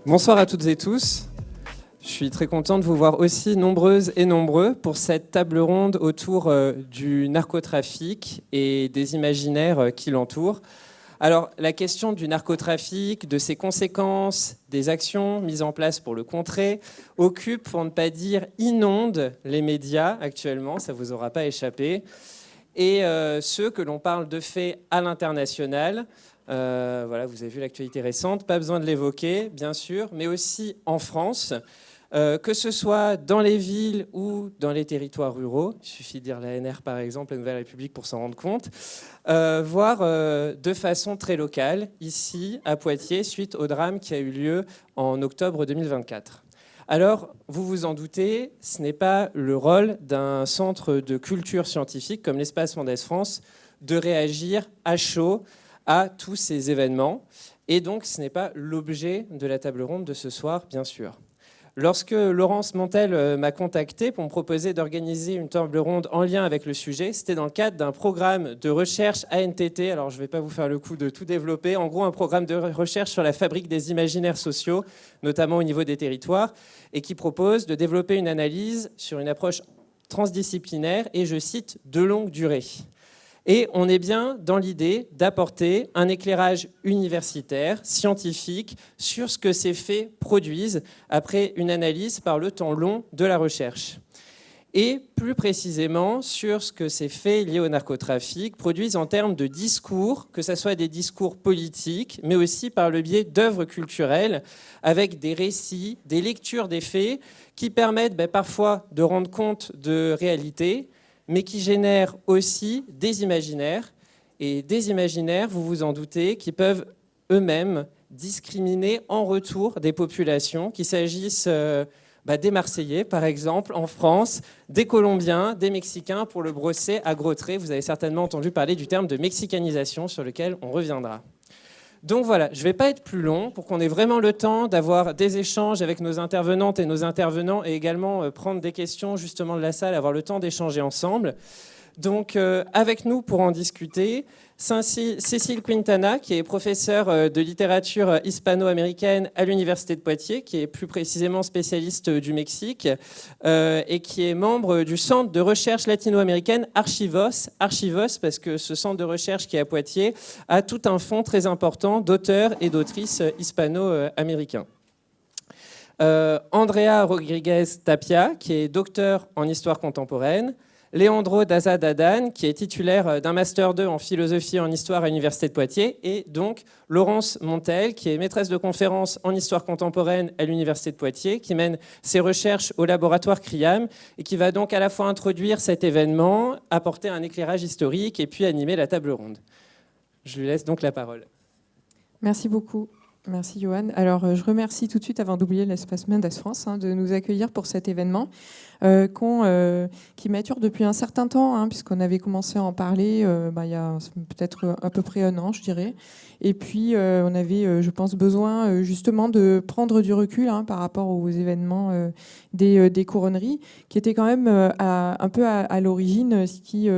Bonsoir à toutes et tous. Je suis très content de vous voir aussi nombreuses et nombreux pour cette table ronde autour du narcotrafic et des imaginaires qui l'entourent. Alors, la question du narcotrafic, de ses conséquences, des actions mises en place pour le contrer, occupe, pour ne pas dire inonde, les médias actuellement, ça ne vous aura pas échappé. Et ceux que l'on parle de faits à l'international, voilà, vous avez vu l'actualité récente, pas besoin de l'évoquer, bien sûr, mais aussi en France, que ce soit dans les villes ou dans les territoires ruraux, il suffit de dire l'ANR par exemple, la Nouvelle République pour s'en rendre compte, voire de façon très locale, ici à Poitiers, suite au drame qui a eu lieu en octobre 2024. Alors, vous vous en doutez, ce n'est pas le rôle d'un centre de culture scientifique comme l'Espace Mendès France de réagir à chaud à tous ces événements. Et donc, ce n'est pas l'objet de la table ronde de ce soir, bien sûr. Lorsque Laurence Montel m'a contacté pour me proposer d'organiser une table ronde en lien avec le sujet, c'était dans le cadre d'un programme de recherche ANTT. Alors, je ne vais pas vous faire le coup de tout développer. En gros, un programme de recherche sur la fabrique des imaginaires sociaux, notamment au niveau des territoires, et qui propose de développer une analyse sur une approche transdisciplinaire et, je cite, de longue durée. Et on est bien dans l'idée d'apporter un éclairage universitaire, scientifique, sur ce que ces faits produisent après une analyse par le temps long de la recherche. Et plus précisément sur ce que ces faits liés au narcotrafic produisent en termes de discours, que ce soit des discours politiques, mais aussi par le biais d'œuvres culturelles, avec des récits, des lectures des faits, qui permettent parfois de rendre compte de réalités, mais qui génèrent aussi des imaginaires, et des imaginaires, vous vous en doutez, qui peuvent eux-mêmes discriminer en retour des populations, qu'il s'agisse des Marseillais, par exemple, en France, des Colombiens, des Mexicains, pour le brosser à gros traits. Vous avez certainement entendu parler du terme de mexicanisation, sur lequel on reviendra. Donc voilà, je ne vais pas être plus long pour qu'on ait vraiment le temps d'avoir des échanges avec nos intervenantes et nos intervenants et également prendre des questions justement de la salle, avoir le temps d'échanger ensemble. Donc avec nous pour en discuter, Cécile Quintana, qui est professeure de littérature hispano-américaine à l'Université de Poitiers, qui est plus précisément spécialiste du Mexique et qui est membre du Centre de recherche latino-américaine Archivos, parce que ce centre de recherche qui est à Poitiers a tout un fonds très important d'auteurs et d'autrices hispano-américains. Andrea Rodriguez Tapia, qui est docteur en histoire contemporaine, Leandro Daza Dadan, qui est titulaire d'un Master 2 en philosophie et en histoire à l'Université de Poitiers, et donc Laurence Montel, qui est maîtresse de conférences en histoire contemporaine à l'Université de Poitiers, qui mène ses recherches au laboratoire CRIAM, et qui va donc à la fois introduire cet événement, apporter un éclairage historique, et puis animer la table ronde. Je lui laisse donc la parole. Merci beaucoup. Merci Johan. Alors je remercie tout de suite, avant d'oublier l'Espace Mendès France, de nous accueillir pour cet événement qui mature depuis un certain temps, puisqu'on avait commencé à en parler il y a peut-être à peu près un an, je dirais. Et puis on avait, je pense, besoin justement de prendre du recul par rapport aux événements des couronneries, qui étaient quand même un peu à l'origine ce qui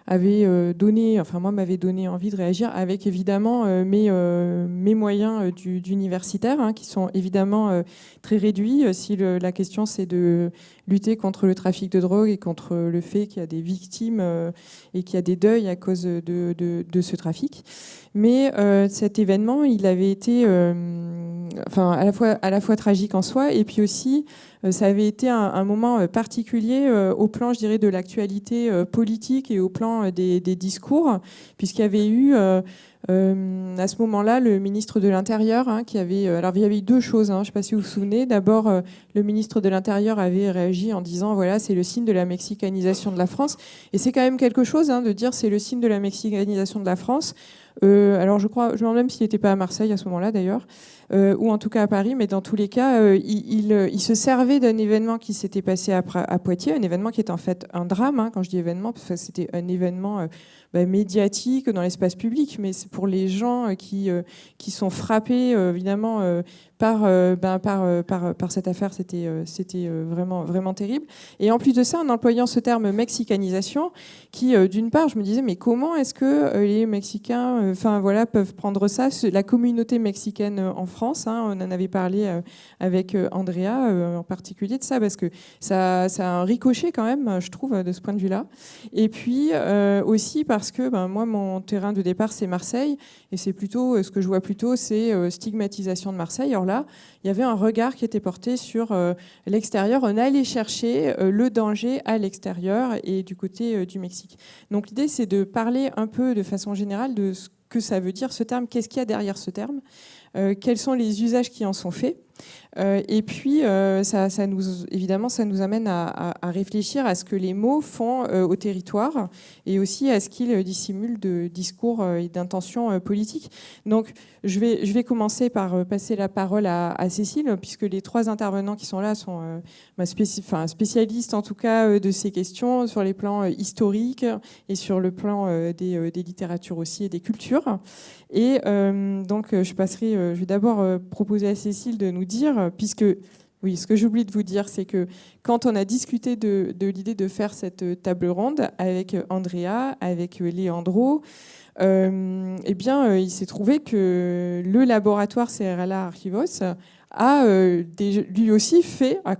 avait donné, enfin moi m'avait donné envie de réagir avec évidemment mes moyens d'universitaire, qui sont évidemment très réduits. Si la question c'est de lutter contre le trafic de drogue et contre le fait qu'il y a des victimes et qu'il y a des deuils à cause de ce trafic. Mais cet événement, il avait été à la fois tragique en soi, et puis aussi ça avait été un moment particulier au plan, je dirais, de l'actualité politique et au plan des discours, puisqu'il y avait eu à ce moment-là le ministre de l'Intérieur qui avait... alors il y avait eu deux choses, je ne sais pas si vous vous souvenez. D'abord, le ministre de l'Intérieur avait réagi en disant voilà, c'est le signe de la mexicanisation de la France. Et c'est quand même quelque chose de dire c'est le signe de la mexicanisation de la France. Alors je me demande même s'il n'était pas à Marseille à ce moment-là d'ailleurs, ou en tout cas à Paris, mais dans tous les cas, il se servait m'énervée d'un événement qui s'était passé à Poitiers, un événement qui est en fait un drame, hein, quand je dis événement, parce que c'était un événement médiatique dans l'espace public, mais c'est pour les gens qui sont frappés, évidemment, par cette affaire, c'était vraiment, vraiment terrible. Et en plus de ça, en employant ce terme mexicanisation, qui, d'une part, je me disais, mais comment est-ce que les Mexicains peuvent prendre ça, la communauté mexicaine en France, hein, on en avait parlé avec Andrea en particulier de ça, parce que ça a un ricochet quand même, je trouve, de ce point de vue-là. Et puis aussi parce que moi, mon terrain de départ, c'est Marseille, et c'est plutôt, ce que je vois plutôt, c'est stigmatisation de Marseille. Alors là, il y avait un regard qui était porté sur l'extérieur. On allait chercher le danger à l'extérieur et du côté du Mexique. Donc l'idée, c'est de parler un peu de façon générale de ce que ça veut dire, ce terme, qu'est-ce qu'il y a derrière ce terme, quels sont les usages qui en sont faits. Et puis, évidemment, ça nous amène à réfléchir à ce que les mots font au territoire et aussi à ce qu'ils dissimulent de discours et d'intentions politiques. Donc, je vais commencer par passer la parole à Cécile, puisque les trois intervenants qui sont là sont spécialistes, en tout cas, de ces questions sur les plans historiques et sur le plan des littératures aussi et des cultures. Et donc, je vais d'abord proposer à Cécile de nous dire, puisque, oui, ce que j'oublie de vous dire, c'est que quand on a discuté de l'idée de faire cette table ronde avec Andrea, avec Leandro, il s'est trouvé que le laboratoire CRLA Archivos a lui aussi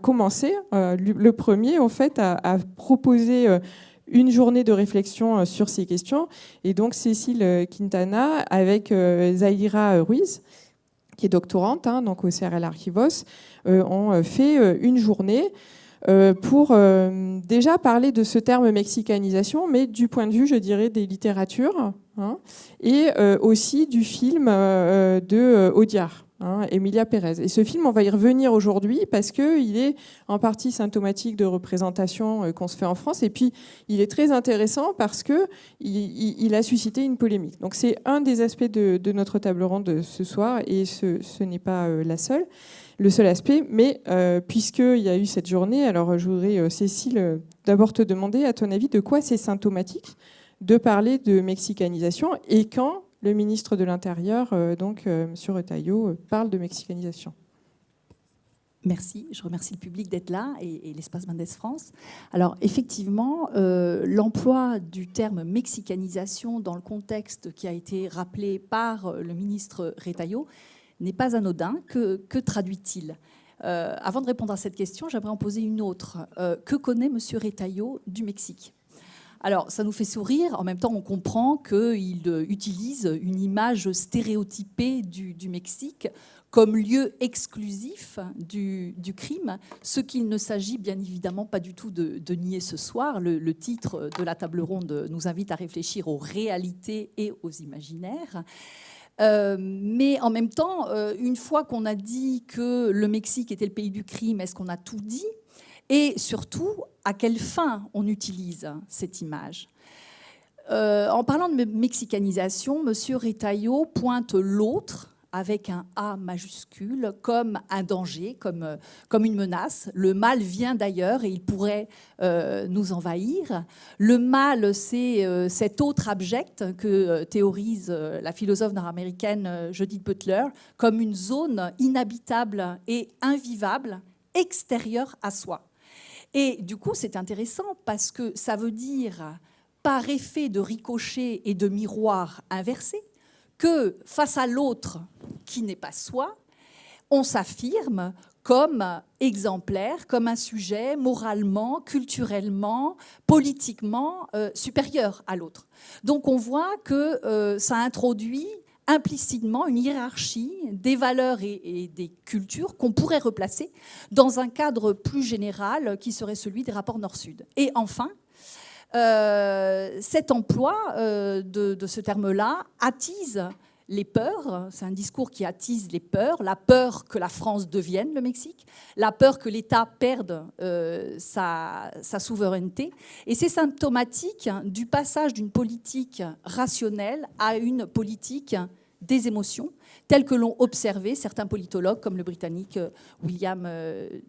commencé, le premier, en fait, à proposer une journée de réflexion sur ces questions. Et donc, Cécile Quintana, avec Zaira Ruiz, qui est doctorante donc au CRL Archivos, ont fait une journée pour déjà parler de ce terme mexicanisation, mais du point de vue, je dirais, des littératures, et aussi du film de Audiard, Emilia Pérez. Et ce film, on va y revenir aujourd'hui parce qu'il est en partie symptomatique de représentation qu'on se fait en France, et puis il est très intéressant parce qu'il a suscité une polémique. Donc c'est un des aspects de notre table ronde de ce soir, et ce n'est pas le seul aspect, mais puisqu'il y a eu cette journée, alors je voudrais, Cécile, d'abord te demander, à ton avis, de quoi c'est symptomatique de parler de mexicanisation, et quand le ministre de l'Intérieur, M. Retailleau, parle de mexicanisation. Merci, je remercie le public d'être là et l'Espace Mendes France. Alors effectivement, l'emploi du terme mexicanisation dans le contexte qui a été rappelé par le ministre Retailleau n'est pas anodin. Que traduit-il ? Avant de répondre à cette question, j'aimerais en poser une autre. Que connaît M. Retailleau du Mexique ? Alors, ça nous fait sourire. En même temps, on comprend qu'il utilise une image stéréotypée du Mexique comme lieu exclusif du crime, ce qu'il ne s'agit bien évidemment pas du tout de nier ce soir. Le titre de la table ronde nous invite à réfléchir aux réalités et aux imaginaires. Mais en même temps, une fois qu'on a dit que le Mexique était le pays du crime, est-ce qu'on a tout dit ? Et surtout, à quelle fin on utilise cette image ? En parlant de mexicanisation, M. Retailleau pointe l'autre avec un A majuscule comme un danger, comme une menace. Le mal vient d'ailleurs et il pourrait nous envahir. Le mal, c'est cet autre abject que théorise la philosophe nord-américaine Judith Butler comme une zone inhabitable et invivable extérieure à soi. Et du coup, c'est intéressant parce que ça veut dire, par effet de ricochet et de miroir inversé, que face à l'autre qui n'est pas soi, on s'affirme comme exemplaire, comme un sujet moralement, culturellement, politiquement supérieur à l'autre. Donc on voit que ça introduit implicitement une hiérarchie des valeurs et des cultures qu'on pourrait replacer dans un cadre plus général qui serait celui des rapports Nord-Sud. Et enfin, cet emploi de ce terme-là attise les peurs. C'est un discours qui attise les peurs, la peur que la France devienne le Mexique, la peur que l'État perde sa souveraineté. Et c'est symptomatique du passage d'une politique rationnelle à une politique des émotions, telles que l'ont observé certains politologues comme le Britannique William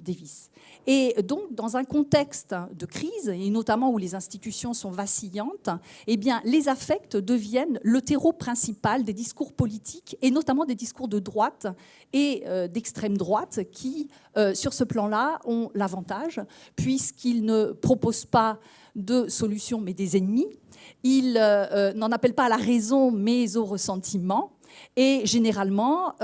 Davis. Et donc, dans un contexte de crise, et notamment où les institutions sont vacillantes, eh bien, les affects deviennent le terreau principal des discours politiques, et notamment des discours de droite et d'extrême droite, qui, sur ce plan-là, ont l'avantage, puisqu'ils ne proposent pas de solutions, mais des ennemis. Ils n'en appellent pas à la raison, mais au ressentiment. Et généralement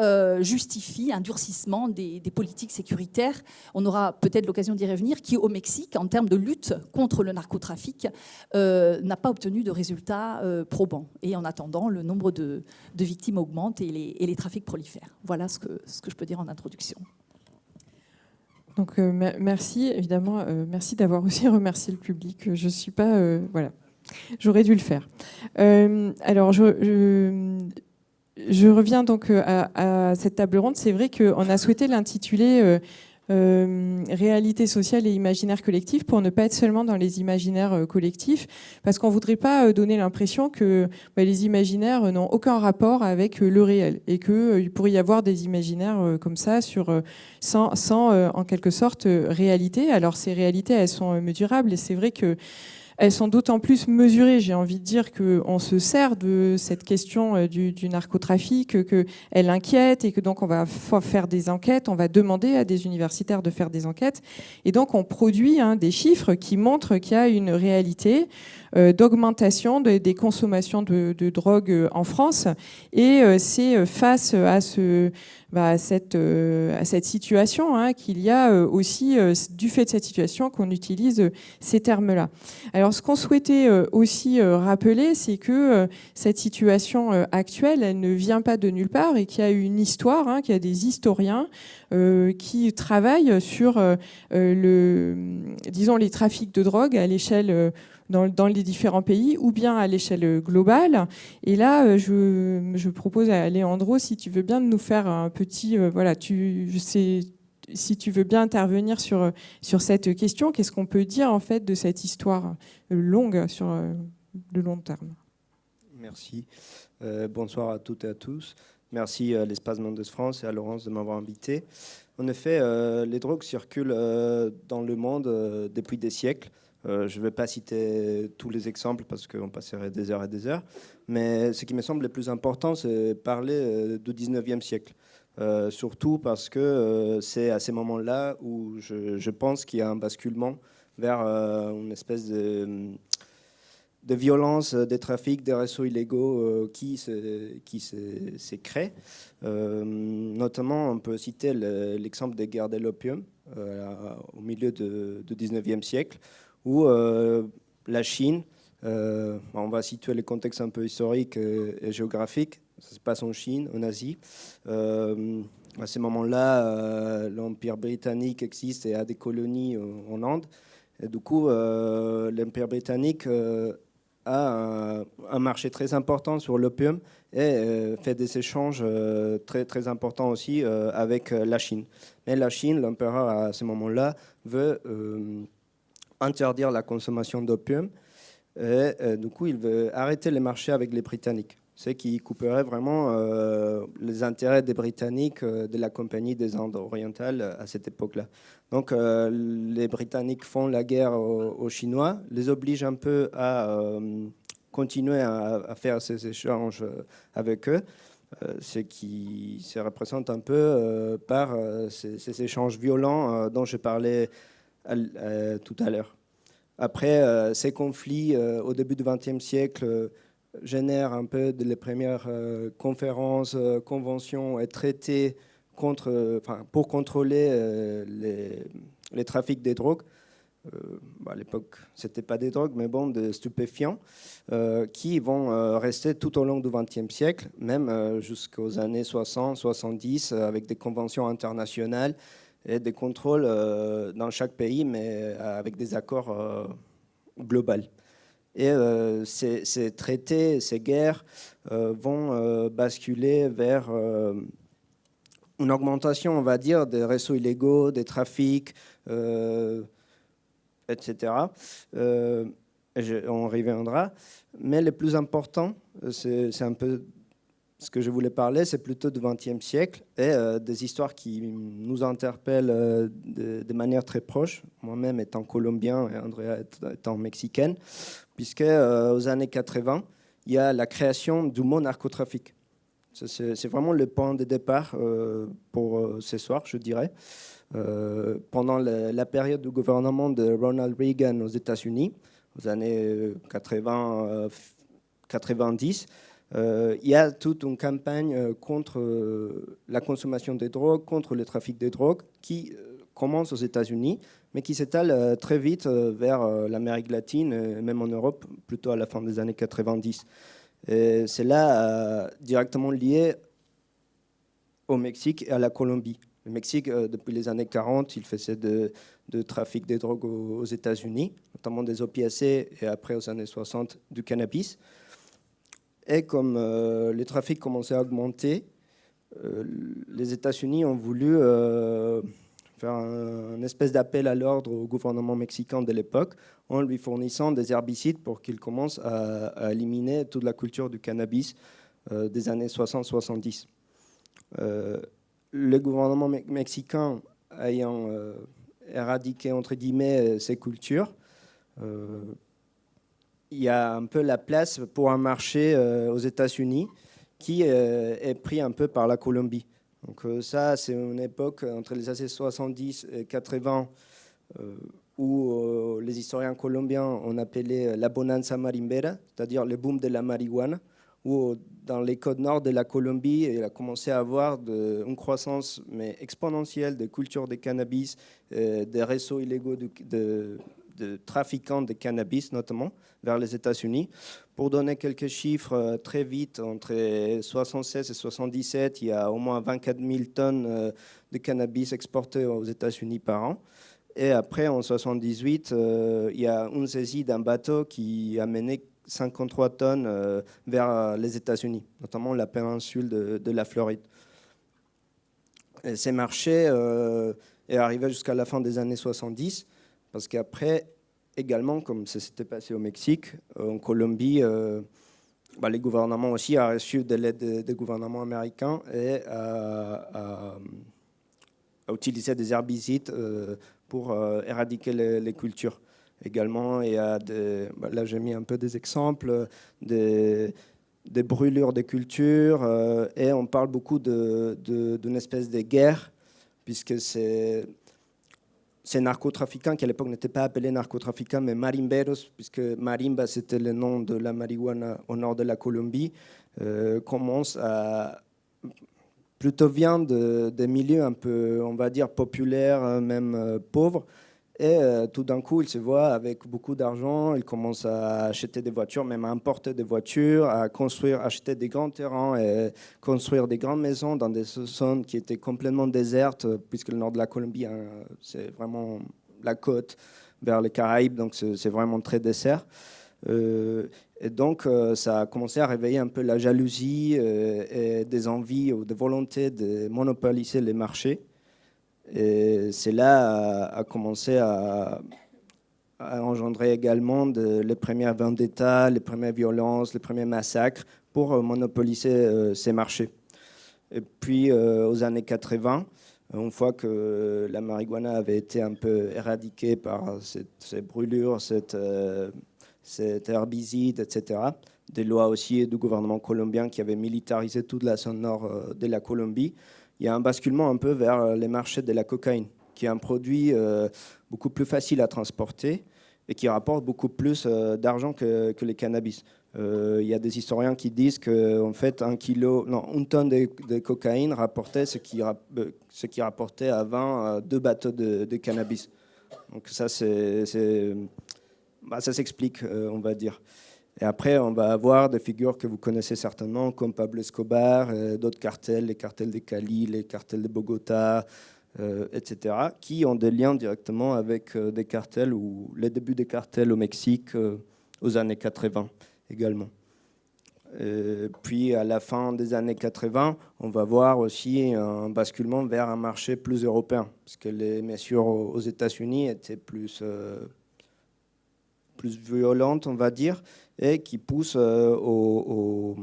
justifie un durcissement des politiques sécuritaires. On aura peut-être l'occasion d'y revenir, qui au Mexique, en termes de lutte contre le narcotrafic, n'a pas obtenu de résultats probants. Et en attendant, le nombre de victimes augmente et les trafics prolifèrent. Voilà ce que je peux dire en introduction. Donc merci, évidemment, merci d'avoir aussi remercié le public. Je suis pas... voilà, j'aurais dû le faire. Alors, je reviens donc à cette table ronde. C'est vrai qu'on a souhaité l'intituler réalité sociale et imaginaire collectif pour ne pas être seulement dans les imaginaires collectifs, parce qu'on ne voudrait pas donner l'impression que les imaginaires n'ont aucun rapport avec le réel et qu'il pourrait y avoir des imaginaires comme ça sans en quelque sorte réalité. Alors ces réalités, elles sont mesurables et c'est vrai que elles sont d'autant plus mesurées, j'ai envie de dire, qu'on se sert de cette question du narcotrafic, qu'elle inquiète et que donc on va faire des enquêtes, on va demander à des universitaires de faire des enquêtes. Et donc on produit des chiffres qui montrent qu'il y a une réalité d'augmentation des consommations de drogue en France. Et c'est face à cette situation qu'il y a aussi, du fait de cette situation, qu'on utilise ces termes-là. Alors, ce qu'on souhaitait aussi rappeler, c'est que cette situation actuelle, elle ne vient pas de nulle part et qu'il y a une histoire, qu'il y a des historiens qui travaillent sur les trafics de drogue à l'échelle dans les différents pays ou bien à l'échelle globale. Et là, je propose à Léandro, si tu veux bien, de nous faire un petit... si tu veux bien intervenir sur cette question, qu'est-ce qu'on peut dire en fait de cette histoire longue sur le long terme? Merci. Bonsoir à toutes et à tous. Merci à l'Espace Mendes France et à Laurence de m'avoir invité. En effet, les drogues circulent dans le monde depuis des siècles. Je ne vais pas citer tous les exemples parce qu'on passerait des heures et des heures, mais ce qui me semble le plus important, c'est parler du 19e siècle. Surtout parce que c'est à ces moments-là où je pense qu'il y a un basculement vers une espèce de violence, des trafics, des réseaux illégaux qui se créent. Notamment, on peut citer l'exemple des guerres de l'opium au milieu du 19e siècle, où la Chine, on va situer le contexte un peu historique et géographique, ça se passe en Chine, en Asie. À ce moment-là, l'Empire britannique existe et a des colonies en Inde. Et du coup, l'Empire britannique a un marché très important sur l'opium et fait des échanges très, très importants aussi avec la Chine. Mais la Chine, l'empereur à ce moment-là, veut interdire la consommation d'opium et du coup, il veut arrêter les marchés avec les Britanniques. C'est qui couperait vraiment les intérêts des Britanniques de la Compagnie des Indes orientales à cette époque-là. Donc les Britanniques font la guerre aux Chinois, les obligent un peu à continuer à faire ces échanges avec eux, ce qui se représente un peu par ces échanges violents dont je parlais tout à l'heure. Après, ces conflits au début du XXe siècle génèrent un peu les premières conférences, conventions et traités pour contrôler les trafics des drogues. À l'époque, ce n'était pas des drogues, mais bon, des stupéfiants, qui vont rester tout au long du XXe siècle, même jusqu'aux années 60, 70, avec des conventions internationales et des contrôles dans chaque pays, mais avec des accords globaux. Et ces traités, ces guerres vont basculer vers une augmentation, on va dire, des réseaux illégaux, des trafics, etc. On y reviendra. Mais le plus important, c'est un peu ce que je voulais parler, c'est plutôt du XXe siècle et des histoires qui nous interpellent de manière très proche. Moi-même étant colombien et Andrea étant mexicaine, puisque aux années 80, il y a la création du mot narcotrafic. C'est vraiment le point de départ pour ce soir, je dirais. Pendant la période du gouvernement de Ronald Reagan aux États-Unis, aux années 90, il y a toute une campagne contre la consommation des drogues, contre le trafic des drogues, qui commence aux États-Unis, mais qui s'étale très vite vers l'Amérique latine, et même en Europe, plutôt à la fin des années 90. C'est là directement lié au Mexique et à la Colombie. Le Mexique, depuis les années 40, il faisait de trafic des drogues aux États-Unis, notamment des opiacés, et après, aux années 60, du cannabis. Et comme les trafics commençaient à augmenter, les États-Unis ont voulu faire un espèce d'appel à l'ordre au gouvernement mexicain de l'époque en lui fournissant des herbicides pour qu'il commence à éliminer toute la culture du cannabis des années 60-70. Le gouvernement mexicain ayant éradiqué, entre guillemets, ces cultures, il y a un peu la place pour un marché aux États-Unis qui est pris un peu par la Colombie. Donc ça, c'est une époque entre les années 70 et 80 où les historiens colombiens ont appelé la bonanza marimbera, c'est-à-dire le boom de la marijuana, où dans les côtes nord de la Colombie, il a commencé à avoir une croissance mais exponentielle de culture de cannabis, des réseaux illégaux de trafiquants de cannabis, notamment, vers les États-Unis. Pour donner quelques chiffres, très vite, entre 1976 et 1977, il y a au moins 24 000 tonnes de cannabis exportées aux États-Unis par an. Et après, en 1978, il y a une saisie d'un bateau qui a mené 53 tonnes vers les États-Unis, notamment la péninsule de la Floride. Et ces marchés est arrivé jusqu'à la fin des années 70, parce qu'après, également, comme ça s'était passé au Mexique, en Colombie, les gouvernements aussi ont reçu de l'aide des gouvernements américains et a utilisé des herbicides pour éradiquer les cultures. Également, il y a là j'ai mis un peu des exemples, des brûlures de cultures, et on parle beaucoup d'une espèce de guerre, puisque ces narcotrafiquants, qui à l'époque n'étaient pas appelés narcotrafiquants, mais marimberos, puisque marimba c'était le nom de la marijuana au nord de la Colombie, commencent à plutôt viennent des milieux un peu, on va dire, populaires, même pauvres. Et tout d'un coup, ils se voient avec beaucoup d'argent, ils commencent à acheter des voitures, même à importer des voitures, à construire, acheter des grands terrains et construire des grandes maisons dans des zones qui étaient complètement désertes, puisque le nord de la Colombie, c'est vraiment la côte vers les Caraïbes, donc c'est vraiment très désert. Et donc, ça a commencé à réveiller un peu la jalousie et des envies ou des volontés de monopoliser les marchés. Et c'est là a commencé à engendrer également les premières vendettas, les premières violences, les premiers massacres pour monopoliser ces marchés. Et puis, aux années 80, une fois que la marijuana avait été un peu éradiquée par ces brûlures, cet herbicide, etc., des lois aussi du gouvernement colombien qui avait militarisé toute la zone nord de la Colombie, il y a un basculement un peu vers les marchés de la cocaïne, qui est un produit beaucoup plus facile à transporter et qui rapporte beaucoup plus d'argent que les cannabis. Il y a des historiens qui disent qu'en fait, une tonne de cocaïne rapportait ce qui rapportait avant 2 bateaux de cannabis. Donc ça, ça s'explique, on va dire. Et après, on va avoir des figures que vous connaissez certainement, comme Pablo Escobar, d'autres cartels, les cartels de Cali, les cartels de Bogota, etc., qui ont des liens directement avec des cartels ou les débuts des cartels au Mexique aux années 80 également. Puis à la fin des années 80, on va voir aussi un basculement vers un marché plus européen, parce que les mesures aux États-Unis étaient plus violentes, on va dire, et qui poussent aux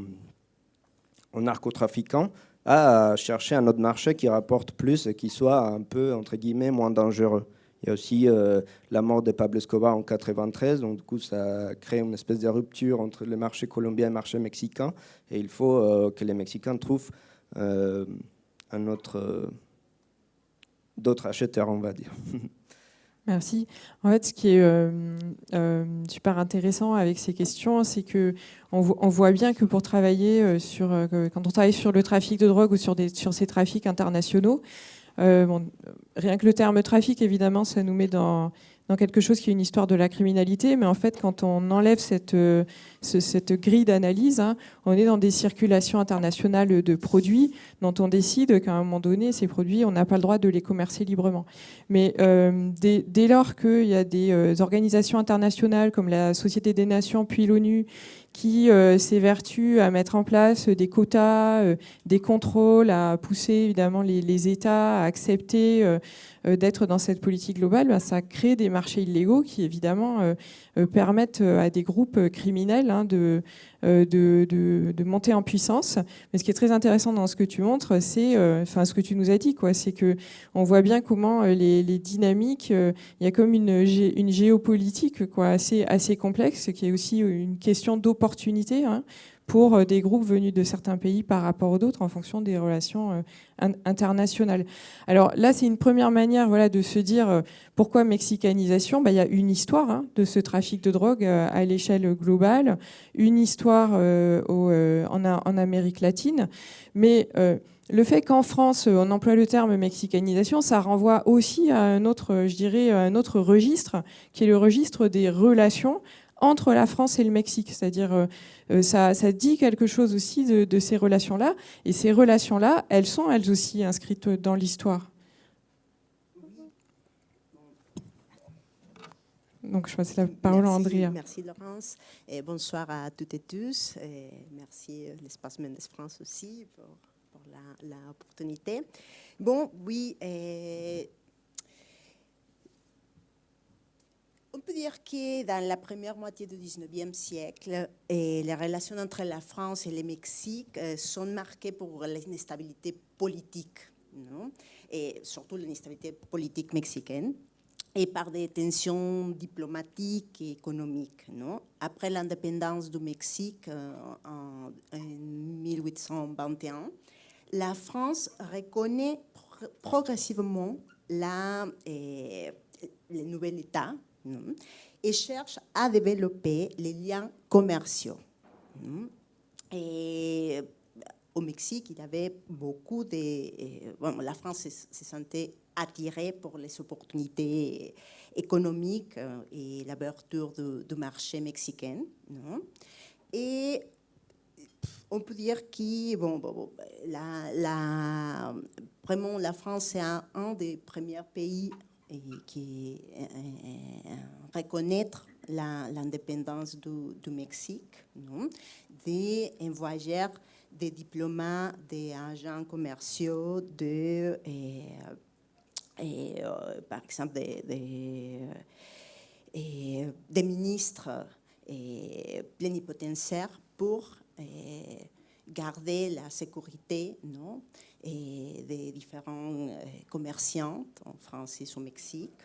aux narcotrafiquants à chercher un autre marché qui rapporte plus et qui soit un peu, entre guillemets, moins dangereux. Il y a aussi la mort de Pablo Escobar en 1993, donc du coup ça crée une espèce de rupture entre le marché colombien et le marché mexicain, et il faut que les Mexicains trouvent d'autres acheteurs, on va dire. Merci. En fait, ce qui est super intéressant avec ces questions, c'est que on voit bien que pour travailler quand on travaille sur le trafic de drogue ou sur ces trafics internationaux, rien que le terme trafic, évidemment, ça nous met dans quelque chose qui est une histoire de la criminalité, mais en fait, quand on enlève cette grille d'analyse, hein, on est dans des circulations internationales de produits dont on décide qu'à un moment donné, ces produits, on n'a pas le droit de les commercer librement. Mais dès lors qu'il y a des organisations internationales comme la Société des Nations puis l'ONU qui s'évertuent à mettre en place des quotas, des contrôles, à pousser évidemment les États à accepter d'être dans cette politique globale, ben, ça crée des marchés illégaux qui évidemment permettent à des groupes criminels de monter en puissance. Mais ce qui est très intéressant dans ce que tu montres, c'est ce que tu nous as dit, quoi, c'est que on voit bien comment les dynamiques, il y a comme une géopolitique, quoi, assez complexe, qui est aussi une question d'opportunité, hein, pour des groupes venus de certains pays par rapport aux autres en fonction des relations internationales. Alors là, c'est une première manière, voilà, de se dire pourquoi mexicanisation. Il y a une histoire, hein, de ce trafic de drogue à l'échelle globale, une histoire en Amérique latine, mais le fait qu'en France, on emploie le terme mexicanisation, ça renvoie aussi à un autre registre, qui est le registre des relations entre la France et le Mexique. C'est-à-dire, ça dit quelque chose aussi de ces relations-là. Et ces relations-là, elles sont elles aussi inscrites dans l'histoire. Donc, je passe la parole à Andrea. Merci Laurence. Et bonsoir à toutes et tous. Et merci l'Espace Mendes France aussi pour l'opportunité. Bon, oui. On peut dire que dans la première moitié du 19e siècle, les relations entre la France et le Mexique sont marquées par l'instabilité politique, non? Et surtout l'instabilité politique mexicaine, et par des tensions diplomatiques et économiques, non? Après l'indépendance du Mexique en 1821, la France reconnaît progressivement le nouvel État, et cherche à développer les liens commerciaux. Et au Mexique, il y avait beaucoup de... la France se sentait attirée pour les opportunités économiques et l'ouverture du marché mexicain. Et on peut dire que vraiment la France est un des premiers pays qui reconnaître l'indépendance du Mexique, d'envoyer des diplomates, des agents commerciaux, par exemple des ministres plénipotentiaires pour garder la sécurité, non? Et des différents commerçants en France et au Mexique.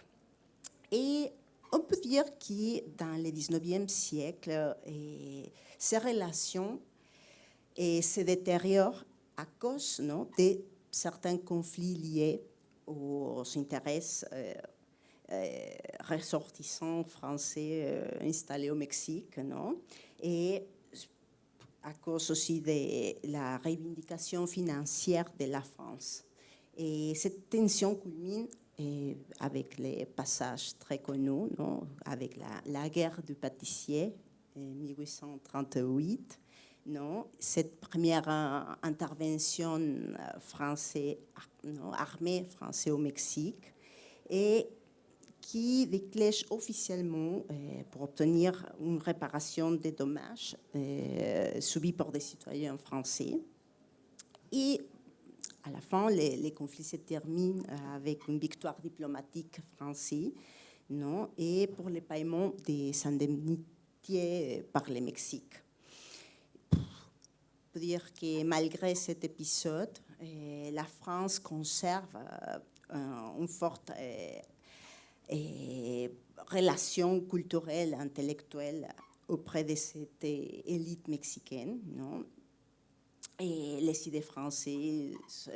Et on peut dire que dans le 19e siècle, ces relations se détériorent à cause, non, de certains conflits liés aux intérêts ressortissants français installés au Mexique, non? Et à cause aussi de la revendication financière de la France. Et cette tension culmine avec les passages très connus, non? Avec la guerre du pâtissier en 1838, non? Cette première intervention armée française au Mexique, et qui déclenche officiellement pour obtenir une réparation des dommages subis par des citoyens français. Et à la fin, les conflits se terminent avec une victoire diplomatique française, non? Et pour le paiement des indemnités par le Mexique. peut dire que malgré cet épisode, la France conserve une forte relation culturelle, intellectuelle auprès de cette élite mexicaine, non? Et les idées françaises,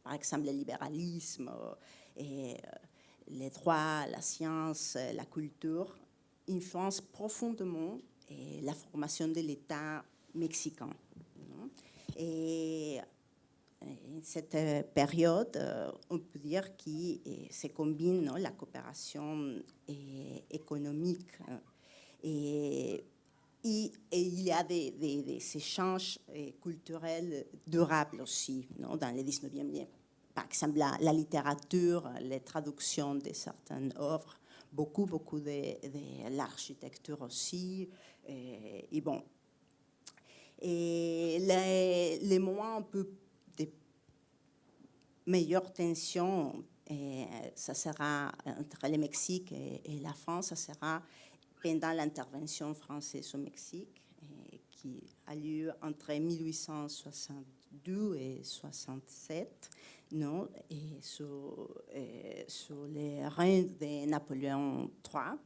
par exemple le libéralisme, et les droits, la science, la culture, influencent profondément la formation de l'État mexicain. Non? Et cette période, on peut dire que se combine, non, la coopération économique et il y a des échanges culturels durables aussi, non, dans le 19e siècle. Par exemple, la littérature, les traductions de certaines œuvres, beaucoup de l'architecture aussi. Et bon. Et les moments un peu de meilleure tension, ça sera entre le Mexique et la France, ça sera pendant l'intervention française au Mexique, qui a lieu entre 1862 et 67, non, et sous les règne de Napoléon III.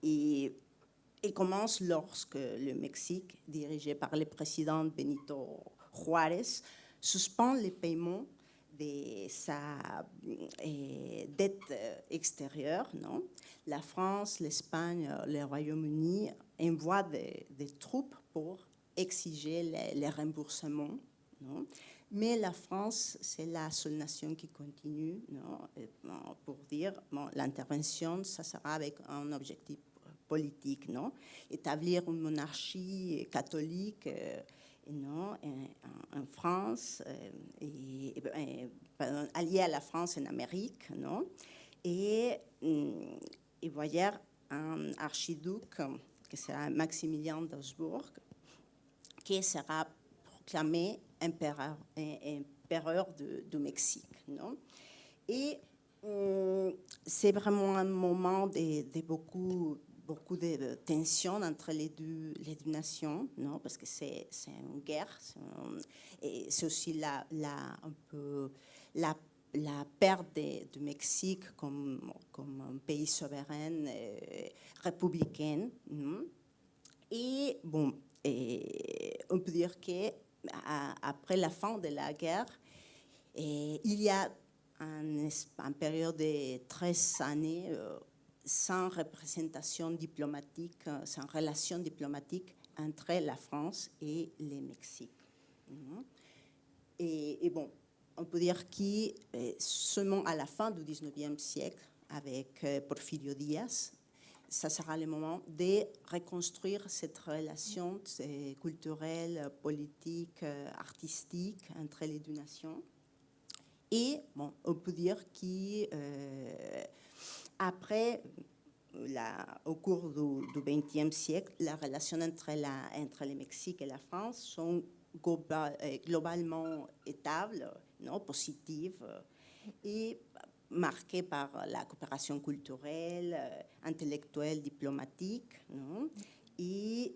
Et commence lorsque le Mexique, dirigé par le président Benito Juárez, suspend les paiements de sa dette extérieure. Non? La France, l'Espagne, le Royaume-Uni envoient des troupes pour exiger les remboursements. Non? Mais la France, c'est la seule nation qui continue, non? Pour dire bon, l'intervention, ça sera avec un objectif politique, non? Établir une monarchie catholique non, en France, alliée à la France en Amérique, non? Et voyer un archiduc qui sera Maximilien d'Habsbourg, qui sera proclamé empereur du Mexique, non? Et c'est vraiment un moment de beaucoup de tensions entre les deux nations, non? Parce que c'est une guerre, et c'est aussi un peu la perte du Mexique comme un pays souverain républicain. Non? Et bon, on peut dire qu'après la fin de la guerre, il y a une période de 13 années sans représentation diplomatique, sans relation diplomatique entre la France et le Mexique. Et bon, on peut dire que seulement à la fin du 19e siècle, avec Porfirio Díaz, ça sera le moment de reconstruire cette relation culturelle, politique, artistique entre les deux nations. Et bon, on peut dire qu'après, au cours du XXe siècle, la relation entre le Mexique et la France sont globalement étables, non, positives, et marquées par la coopération culturelle, intellectuelle, diplomatique, non? Et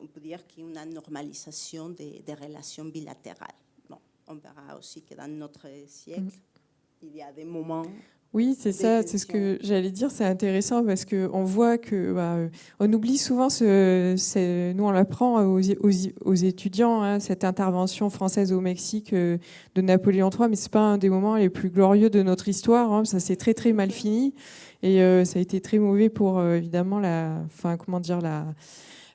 on peut dire qu'il y a une normalisation des relations bilatérales. Bon, on verra aussi que dans notre siècle, il y a des moments... Oui, c'est ça, c'est ce que j'allais dire, c'est intéressant parce qu'on voit que on oublie souvent, nous on l'apprend aux étudiants, hein, cette intervention française au Mexique de Napoléon III, mais c'est pas un des moments les plus glorieux de notre histoire, hein, ça s'est très très mal fini et ça a été très mauvais pour évidemment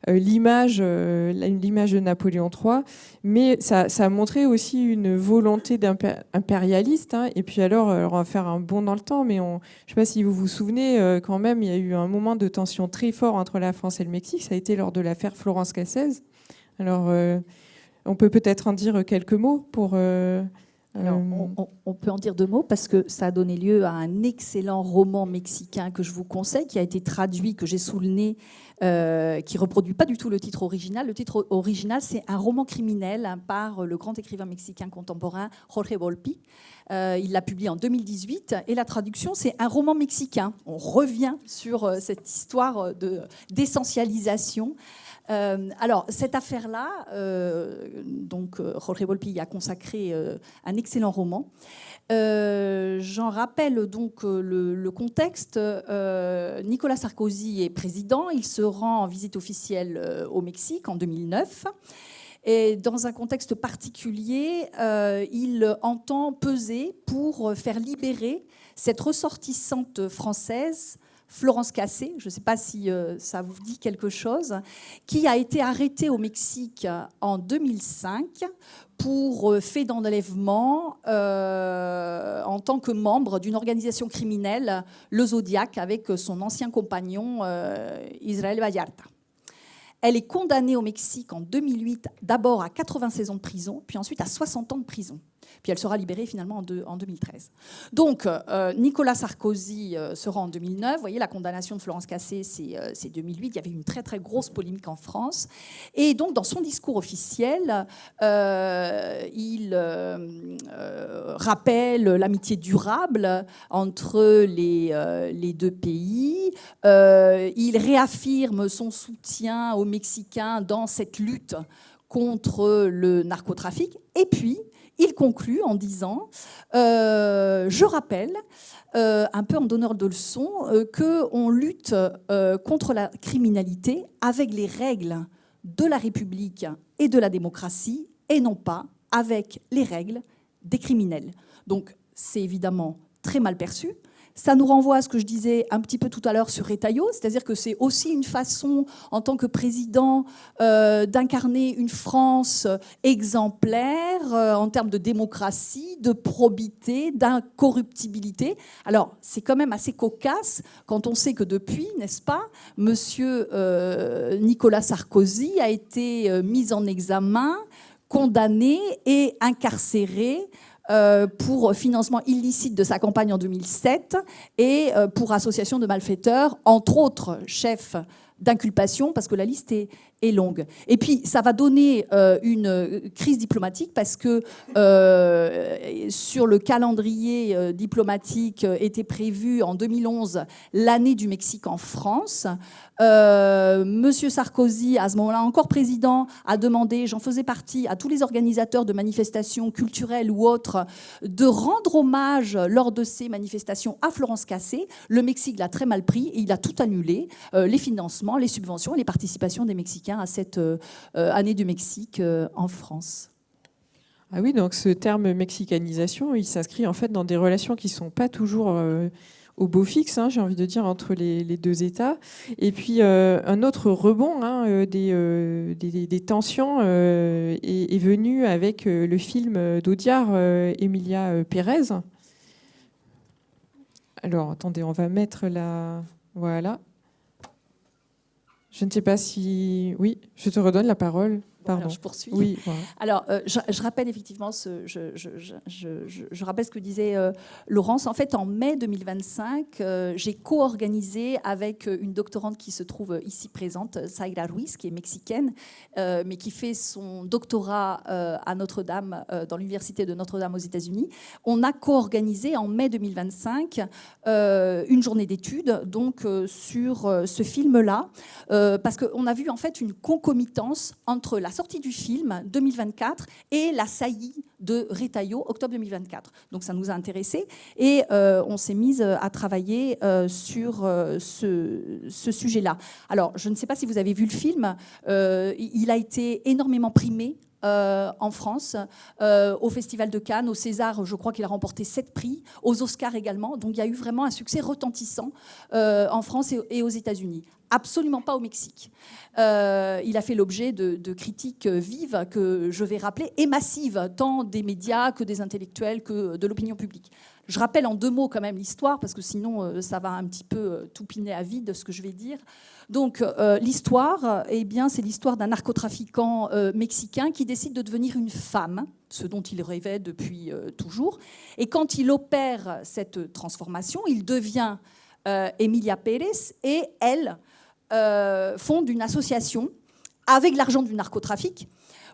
l'image de Napoléon III, mais ça a montré aussi une volonté impérialiste. Hein, et puis alors, on va faire un bond dans le temps, mais je ne sais pas si vous vous souvenez, quand même, il y a eu un moment de tension très fort entre la France et le Mexique. Ça a été lors de l'affaire Florence Cassez. Alors, on peut peut-être en dire quelques mots pour... Alors, on peut en dire deux mots parce que ça a donné lieu à un excellent roman mexicain que je vous conseille, qui a été traduit, que j'ai sous le nez, qui reproduit pas du tout le titre original. Le titre original, c'est un roman criminel par le grand écrivain mexicain contemporain Jorge Volpi. Il l'a publié en 2018 et la traduction, c'est un roman mexicain. On revient sur cette histoire d'essentialisation Alors, cette affaire-là, donc Jorge Volpi y a consacré un excellent roman. J'en rappelle donc le contexte. Nicolas Sarkozy est président. Il se rend en visite officielle au Mexique en 2009. Et dans un contexte particulier, il entend peser pour faire libérer cette ressortissante française, Florence Cassé, je ne sais pas si ça vous dit quelque chose, qui a été arrêtée au Mexique en 2005 pour fait d'enlèvement en tant que membre d'une organisation criminelle, le Zodiac, avec son ancien compagnon Israel Vallarta. Elle est condamnée au Mexique en 2008, d'abord à 96 ans de prison, puis ensuite à 60 ans de prison. Puis elle sera libérée finalement en 2013. Donc, Nicolas Sarkozy se rend en 2009. Vous voyez, la condamnation de Florence Cassé, c'est 2008. Il y avait une très, très grosse polémique en France. Et donc, dans son discours officiel, il rappelle l'amitié durable entre les deux pays. Il réaffirme son soutien aux Mexicains dans cette lutte contre le narcotrafic. Et puis, il conclut en disant je rappelle, un peu en donneur de leçons, qu'on lutte contre la criminalité avec les règles de la République et de la démocratie, et non pas avec les règles des criminels. Donc, c'est évidemment très mal perçu. Ça nous renvoie à ce que je disais un petit peu tout à l'heure sur Retailleau, c'est-à-dire que c'est aussi une façon, en tant que président, d'incarner une France exemplaire en termes de démocratie, de probité, d'incorruptibilité. Alors, c'est quand même assez cocasse quand on sait que depuis, n'est-ce pas, monsieur Nicolas Sarkozy a été mis en examen, condamné et incarcéré pour financement illicite de sa campagne en 2007 et pour association de malfaiteurs, entre autres chefs d'inculpation, parce que la liste est longue. Et puis, ça va donner une crise diplomatique, parce que sur le calendrier diplomatique était prévu en 2011 l'année du Mexique en France. Monsieur Sarkozy, à ce moment-là encore président, a demandé, j'en faisais partie, à tous les organisateurs de manifestations culturelles ou autres, de rendre hommage lors de ces manifestations à Florence Cassé. Le Mexique l'a très mal pris et il a tout annulé, les financements, les subventions et les participations des Mexicains à cette année du Mexique en France. Ah oui, donc ce terme mexicanisation, il s'inscrit en fait dans des relations qui ne sont pas toujours au beau fixe, j'ai envie de dire, entre les deux États. Et puis un autre rebond des tensions est venu avec le film d'Audiard, Emilia Pérez. Alors, attendez, on va mettre la... Voilà. Je ne sais pas si... Oui, je te redonne la parole. Pardon. Alors, je poursuis. Oui, voilà. Alors, je rappelle effectivement, je rappelle ce que disait Laurence. En fait, en mai 2025, j'ai co-organisé avec une doctorante qui se trouve ici présente, Zaira Ruiz, qui est mexicaine, mais qui fait son doctorat à Notre-Dame, dans l'université de Notre-Dame aux États-Unis. On a co-organisé en mai 2025 une journée d'études donc sur ce film-là, parce qu'on a vu en fait une concomitance entre la sortie du film 2024 et la saillie de Retailleau, octobre 2024. Donc ça nous a intéressés et on s'est mise à travailler sur ce sujet-là. Alors, je ne sais pas si vous avez vu le film, il a été énormément primé en France, au Festival de Cannes, au César, je crois qu'il a remporté 7 prix, aux Oscars également. Donc il y a eu vraiment un succès retentissant en France et aux États-Unis. Absolument pas au Mexique. Il a fait l'objet de critiques vives que je vais rappeler, et massives, tant des médias que des intellectuels que de l'opinion publique. Je rappelle en 2 mots quand même l'histoire, parce que sinon ça va un petit peu toupiner à vide ce que je vais dire. Donc l'histoire, eh bien, c'est l'histoire d'un narcotrafiquant mexicain qui décide de devenir une femme, ce dont il rêvait depuis toujours. Et quand il opère cette transformation, il devient Emilia Pérez, et elle fonde une association avec l'argent du narcotrafic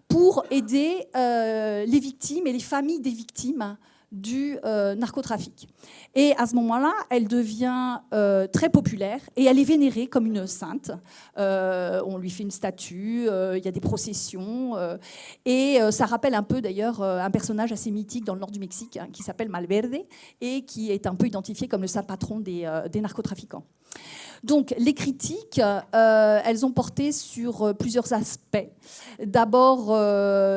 pour aider les victimes et les familles des victimes du narcotrafic. Et à ce moment-là, elle devient très populaire et elle est vénérée comme une sainte. On lui fait une statue, il y a des processions. Et ça rappelle un peu d'ailleurs un personnage assez mythique dans le nord du Mexique hein, qui s'appelle Malverde et qui est un peu identifié comme le saint patron des narcotrafiquants. Donc, les critiques, elles ont porté sur plusieurs aspects. D'abord,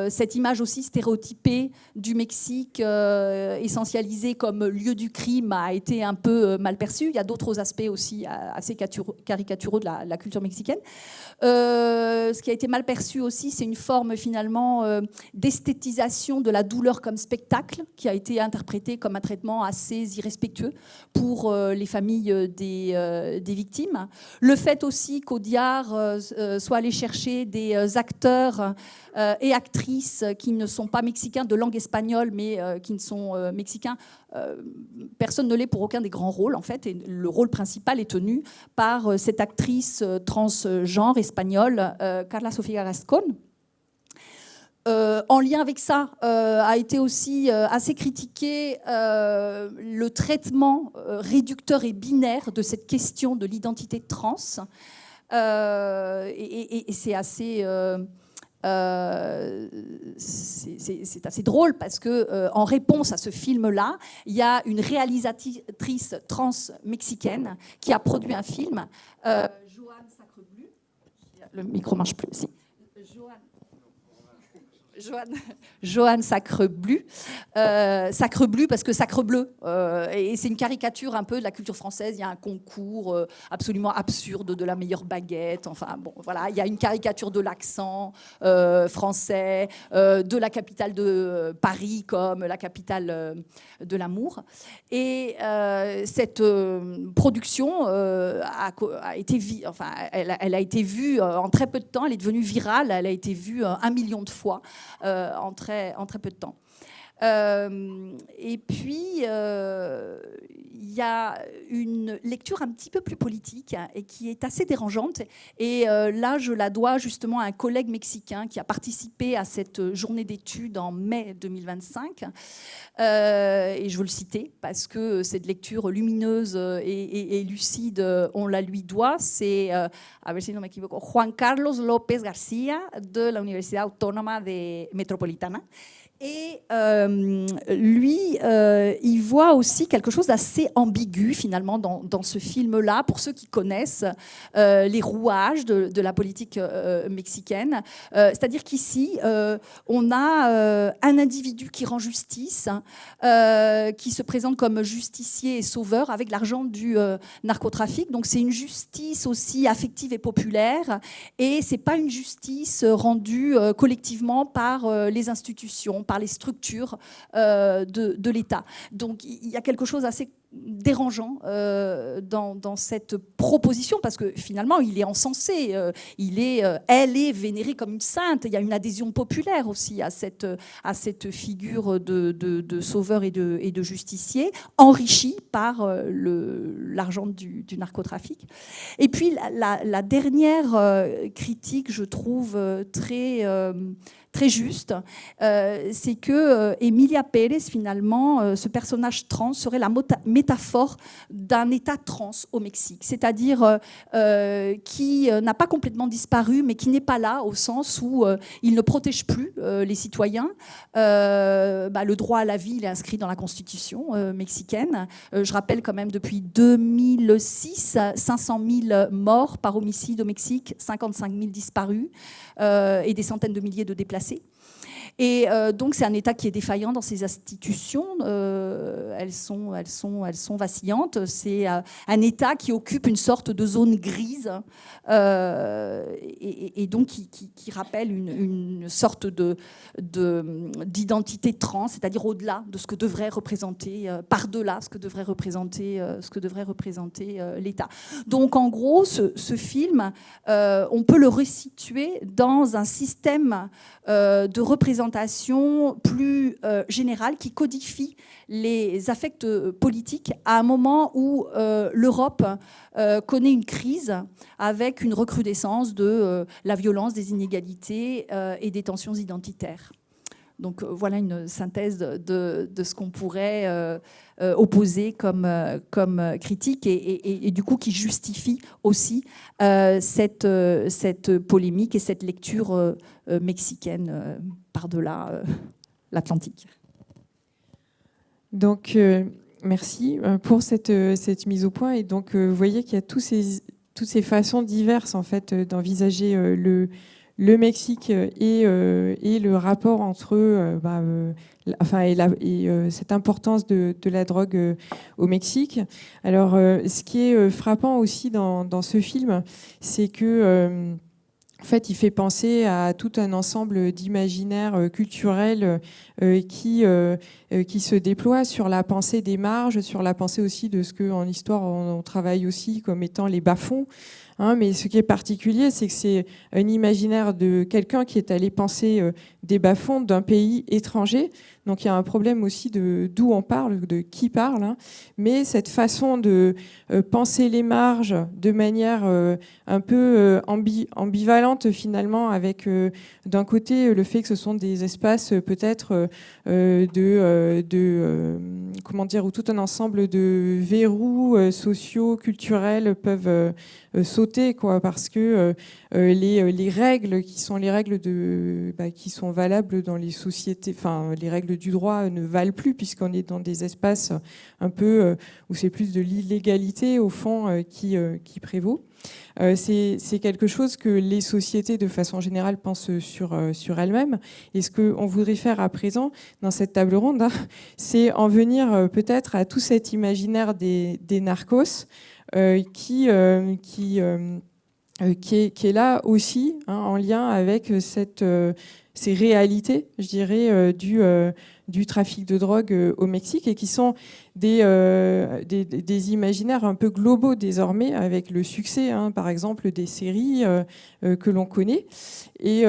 cette image aussi stéréotypée du Mexique, essentialisée comme lieu du crime, a été un peu mal perçue. Il y a d'autres aspects aussi assez caricaturaux de la culture mexicaine. Ce qui a été mal perçu aussi, c'est une forme finalement d'esthétisation de la douleur comme spectacle, qui a été interprétée comme un traitement assez irrespectueux pour les familles des victimes. Le fait aussi qu'Audiard soit allé chercher des acteurs et actrices qui ne sont pas mexicains de langue espagnole, mais qui ne sont mexicains, personne ne l'est pour aucun des grands rôles, en fait. Et le rôle principal est tenu par cette actrice transgenre espagnole, Carla Sofía Gascón. En lien avec ça, a été aussi assez critiqué le traitement réducteur et binaire de cette question de l'identité trans. Et c'est assez... c'est assez drôle parce que en réponse à ce film-là, il y a une réalisatrice trans mexicaine qui a produit un film, Joanne Sacrebleu. Le micro marche plus. Si. Joanne Sacrebleu. Sacrebleu parce que sacrebleu. Et c'est une caricature un peu de la culture française. Il y a un concours absolument absurde de la meilleure baguette. Enfin, bon, voilà. Il y a une caricature de l'accent français, de la capitale de Paris comme la capitale de l'amour. Et cette production a été elle a été vue en très peu de temps. Elle est devenue virale. Elle a été vue 1 million de fois. En très peu de temps. Et puis, il y a une lecture un petit peu plus politique et qui est assez dérangeante. Et là, je la dois justement à un collègue mexicain qui a participé à cette journée d'études en mai 2025. Et je veux le citer parce que cette lecture lumineuse et lucide, on la lui doit. C'est, a ver si no me equivoco, Juan Carlos López García de la Universidad Autónoma de Metropolitana. Et lui, il voit aussi quelque chose d'assez ambigu finalement dans ce film-là, pour ceux qui connaissent les rouages de la politique mexicaine. C'est-à-dire qu'ici, on a un individu qui rend justice, qui se présente comme justicier et sauveur avec l'argent du narcotrafic. Donc c'est une justice aussi affective et populaire, et c'est pas une justice rendue collectivement par les institutions, par les structures de l'État. Donc il y a quelque chose assez dérangeant dans cette proposition, parce que finalement il est encensé, elle est vénérée comme une sainte. Il y a une adhésion populaire aussi à cette figure de sauveur et de justicier, enrichie par l'argent du narcotrafic. Et puis la dernière critique, je trouve très juste, c'est que Emilia Pérez, finalement, ce personnage trans serait la métaphore d'un État trans au Mexique, c'est-à-dire qui n'a pas complètement disparu, mais qui n'est pas là au sens où il ne protège plus les citoyens. Le droit à la vie, il est inscrit dans la Constitution mexicaine. Je rappelle quand même, depuis 2006, 500 000 morts par homicide au Mexique, 55 000 disparus et des centaines de milliers de déplacés. Et donc c'est un État qui est défaillant dans ses institutions, elles sont vacillantes. C'est un État qui occupe une sorte de zone grise et donc qui rappelle une sorte d'identité trans, c'est-à-dire au-delà de ce que devrait représenter, par-delà ce que devrait représenter l'État. Donc en gros, ce film, on peut le resituer dans un système de représentation plus générale qui codifie les affects politiques à un moment où l'Europe connaît une crise avec une recrudescence de la violence, des inégalités et des tensions identitaires. Donc voilà une synthèse de ce qu'on pourrait opposer comme critique et du coup qui justifie aussi cette polémique et cette lecture mexicaine par-delà l'Atlantique. Donc, merci pour cette mise au point. Et donc, vous voyez qu'il y a toutes ces façons diverses en fait d'envisager le Mexique et le rapport entre cette importance de la drogue au Mexique. Alors, ce qui est frappant aussi dans ce film, c'est que en fait, il fait penser à tout un ensemble d'imaginaires culturels qui se déploient sur la pensée des marges, sur la pensée aussi de ce qu'en histoire on travaille aussi comme étant les bas-fonds. Mais ce qui est particulier, c'est que c'est un imaginaire de quelqu'un qui est allé penser des bas-fonds d'un pays étranger. Donc il y a un problème aussi de d'où on parle, de qui parle. Mais cette façon de penser les marges de manière un peu ambivalente finalement, avec d'un côté le fait que ce sont des espaces peut-être comment dire, où tout un ensemble de verrous sociaux, culturels peuvent sauter, quoi, parce que les règles qui sont les règles qui sont valables dans les sociétés, enfin les règles du droit ne valent plus puisqu'on est dans des espaces un peu où c'est plus de l'illégalité au fond qui prévaut. C'est quelque chose que les sociétés de façon générale pensent sur elles-mêmes. Et ce qu'on voudrait faire à présent dans cette table ronde, c'est en venir peut-être à tout cet imaginaire des narcos qui est là aussi, en lien avec ces réalités, je dirais, du trafic de drogue au Mexique, et qui sont des imaginaires un peu globaux désormais, avec le succès, par exemple, des séries que l'on connaît. Et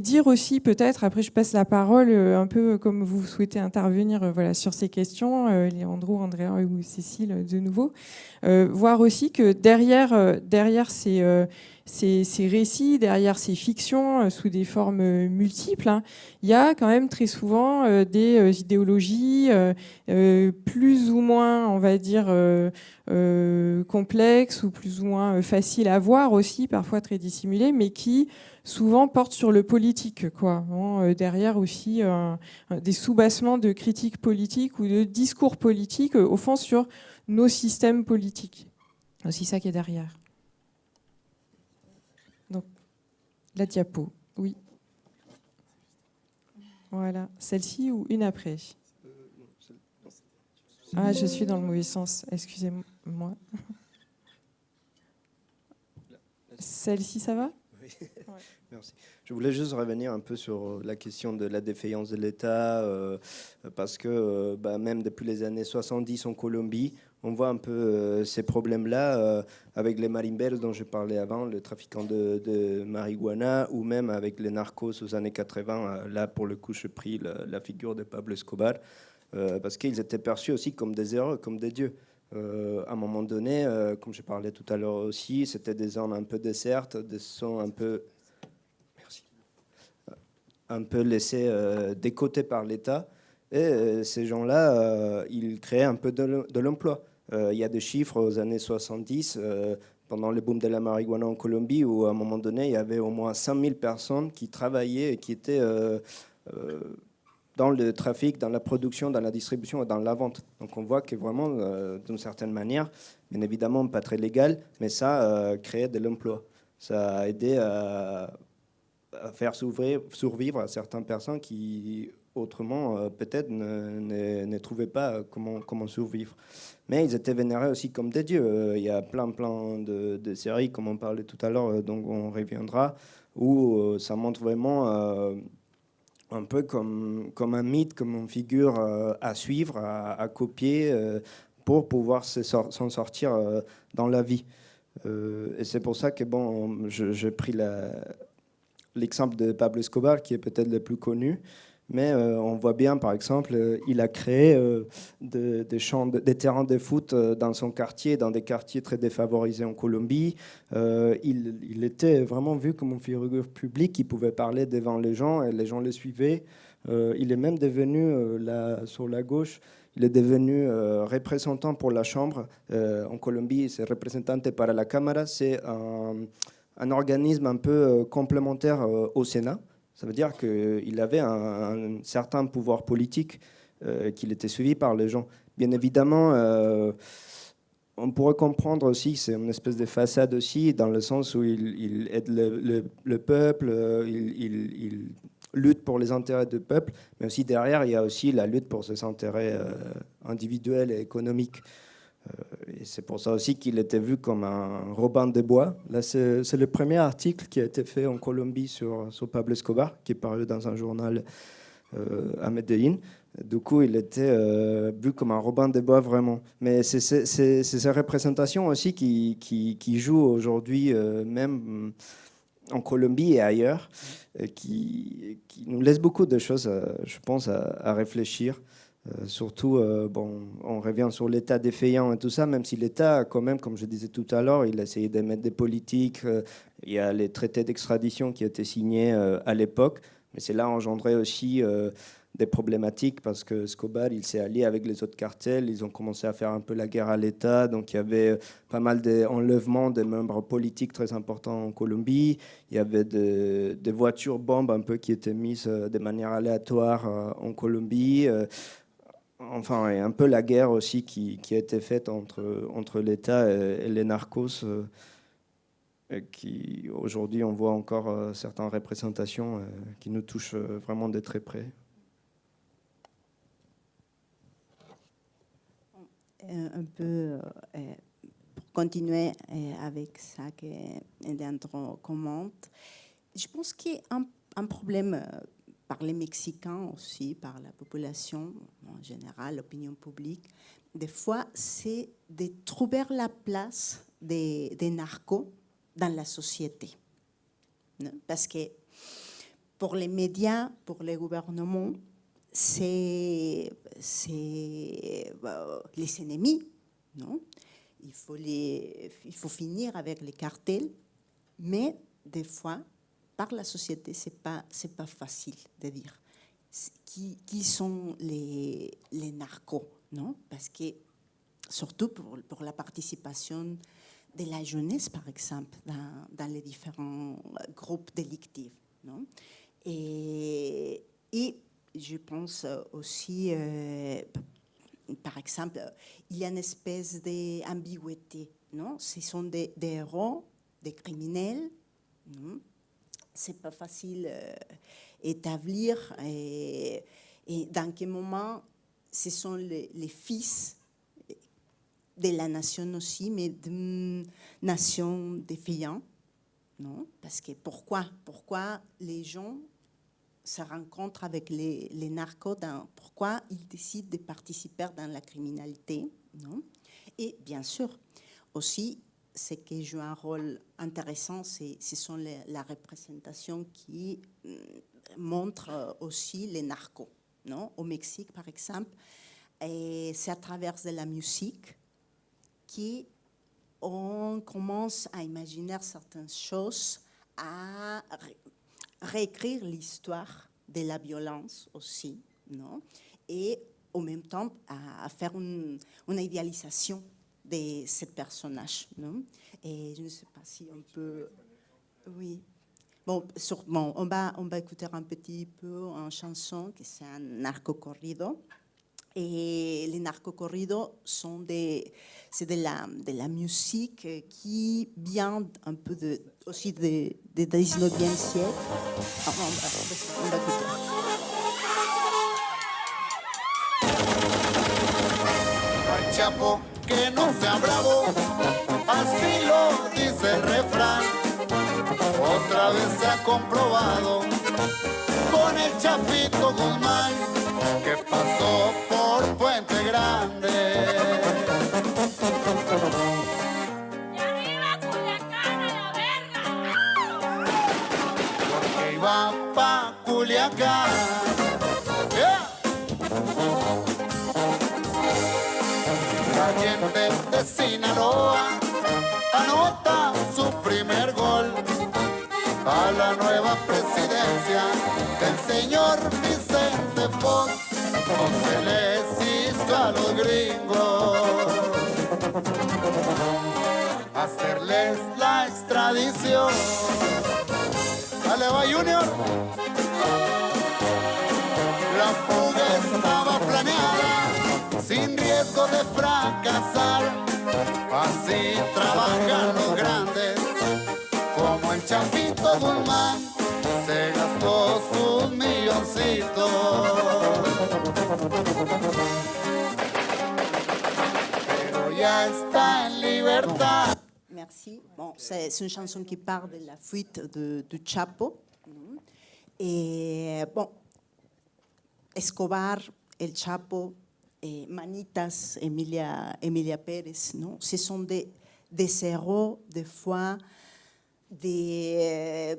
dire aussi, peut-être, après je passe la parole, un peu comme vous souhaitez intervenir sur ces questions, Leandro, Andrea ou Cécile de nouveau, voir aussi que derrière ces récits, derrière ces fictions sous des formes multiples, il y a quand même très souvent des idéologies plus ou moins, on va dire, complexes ou plus ou moins faciles à voir aussi, parfois très dissimulées, mais qui souvent portent sur le politique, quoi. Derrière aussi des soubassements de critiques politiques ou de discours politiques, au fond, sur nos systèmes politiques. C'est aussi ça qui est derrière. Donc, la diapo, oui. Voilà, celle-ci ou une après? Ah, je suis dans le mauvais sens, excusez-moi. Celle-ci, ça va? Oui, merci. Je voulais juste revenir un peu sur la question de la défaillance de l'État, parce que même depuis les années 70 en Colombie, on voit un peu ces problèmes-là avec les marimbels dont je parlais avant, le trafiquant de marijuana, ou même avec les narcos aux années 80. Là, pour le coup, je pris la figure de Pablo Escobar, parce qu'ils étaient perçus aussi comme des héros, comme des dieux. À un moment donné, comme je parlais tout à l'heure aussi, c'était des zones un peu désertes, des zones un peu laissés de côté par l'État. Et ces gens-là, ils créaient un peu de l'emploi. Il y a des chiffres aux années 70, pendant le boom de la marijuana en Colombie, où à un moment donné, il y avait au moins 5000 personnes qui travaillaient et qui étaient dans le trafic, dans la production, dans la distribution et dans la vente. Donc on voit que vraiment, d'une certaine manière, bien évidemment pas très légal, mais ça créait de l'emploi. Ça a aidé à faire survivre à certaines personnes qui autrement peut-être ne trouvaient pas comment survivre. Mais ils étaient vénérés aussi comme des dieux. Il y a plein de séries, comme on parlait tout à l'heure, dont on reviendra, où ça montre vraiment un peu comme un mythe, comme une figure à suivre, à copier, pour pouvoir s'en sortir dans la vie. Et c'est pour ça que j'ai pris l'exemple de Pablo Escobar, qui est peut-être le plus connu, Mais on voit bien, par exemple, il a créé des terrains de foot dans son quartier, dans des quartiers très défavorisés en Colombie. Il était vraiment vu comme une figure publique qui pouvait parler devant les gens et les gens le suivaient. Il est même devenu, sur la gauche, il est devenu représentant pour la Chambre. En Colombie, c'est représentante para la Cámara. C'est un organisme un peu complémentaire au Sénat. Ça veut dire qu'il avait un certain pouvoir politique, qu'il était suivi par les gens. Bien évidemment, on pourrait comprendre aussi que c'est une espèce de façade aussi, dans le sens où il aide le peuple, il lutte pour les intérêts du peuple, mais aussi derrière, il y a aussi la lutte pour ses intérêts individuels et économiques. Et c'est pour ça aussi qu'il était vu comme un Robin des Bois. Là, c'est le premier article qui a été fait en Colombie sur Pablo Escobar, qui est paru dans un journal à Medellín. Du coup, il était vu comme un Robin des Bois vraiment. Mais c'est ces représentations aussi qui jouent aujourd'hui, même en Colombie et ailleurs, qui nous laissent beaucoup de choses, je pense, à réfléchir. Surtout, on revient sur l'État défaillant et tout ça, même si l'État, quand même, comme je disais tout à l'heure, il a essayé d'émettre des politiques. Il y a les traités d'extradition qui ont été signés à l'époque, mais c'est là engendré aussi des problématiques parce que Escobar, il s'est allié avec les autres cartels, ils ont commencé à faire un peu la guerre à l'État, donc il y avait pas mal d'enlèvements de membres politiques très importants en Colombie, il y avait des voitures bombes un peu qui étaient mises de manière aléatoire en Colombie. Enfin, et un peu la guerre aussi qui a été faite entre l'État et les narcos, qui aujourd'hui on voit encore certaines représentations qui nous touchent vraiment de très près. Un peu pour continuer avec ça que Leandro commente, je pense qu'il y a un problème par les Mexicains aussi, par la population en général, l'opinion publique. Des fois, c'est de trouver la place des narcos dans la société. Non? Parce que pour les médias, pour les gouvernements, c'est les ennemis, non? Il faut finir avec les cartels, mais des fois, par la société, c'est pas facile de dire qui sont les narcos, non? Parce que surtout pour la participation de la jeunesse, par exemple, dans les différents groupes délictifs, non? Et je pense aussi, par exemple, il y a une espèce d'ambiguïté, non? Ce sont des héros, des criminels, non? C'est pas facile établir et dans quel moment ce sont les fils de la nation aussi, mais d'une nation défiante, non? Parce que pourquoi les gens se rencontrent avec les narcos, pourquoi ils décident de participer dans la criminalité, non? Et bien sûr, aussi, ce qui joue un rôle intéressant, ce sont la représentation qui montre aussi les narcos, non? Au Mexique, par exemple, et c'est à travers de la musique qu'on commence à imaginer certaines choses, à réécrire l'histoire de la violence aussi, non? Et en même temps à faire une idéalisation de ce personnage, non? Et je ne sais pas si on peut... Oui. Bon, sûrement, on va écouter un petit peu en chanson, que c'est un narco-corrido. Et les narco-corridos c'est de la musique qui vient un peu aussi du 19e siècle. On va écouter. Chapo, que no sea bravo, así lo dice el refrán. Otra vez se ha comprobado con el Chapito Guzmán, que pasó por Puente Grande. ¡Y arriba Culiacán a la verga! Porque iba pa' Culiacán. La gente de Sinaloa anota su primer gol a la nueva presidencia del señor Vicente Fox. No se les hizo a los gringos hacerles la extradición. Dale, va Junior. La fuga estaba planeada sin riesgo de fracasar. Así trabajan los grandes, como el Chapito Guzmán se gastó sus milloncitos. Pero ya está en libertad. Merci. Bon, c'est une chanson qui parle de la fuite du Chapo. Et bon, Escobar, El Chapo, et Manitas, Emilia Pérez, non? Ce sont des héros, des fois, mais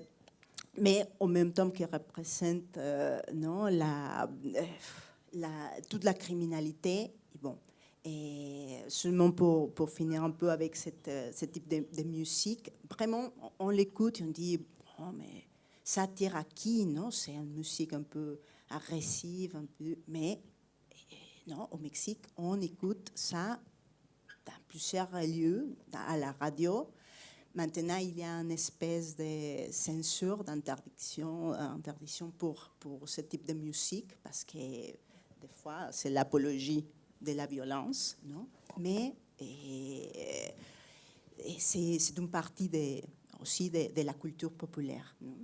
en même temps qui représentent non, toute la criminalité. Bon. Et seulement pour finir un peu avec ce type de musique, vraiment, on l'écoute et on dit, oh, mais ça attire à qui, non? C'est une musique un peu agressive, un peu, mais non, au Mexique, on écoute ça dans plusieurs lieux, à la radio. Maintenant, il y a une espèce de censure, d'interdiction pour ce type de musique, parce que des fois, c'est l'apologie de la violence, non? Mais c'est une partie aussi de la culture populaire. Non?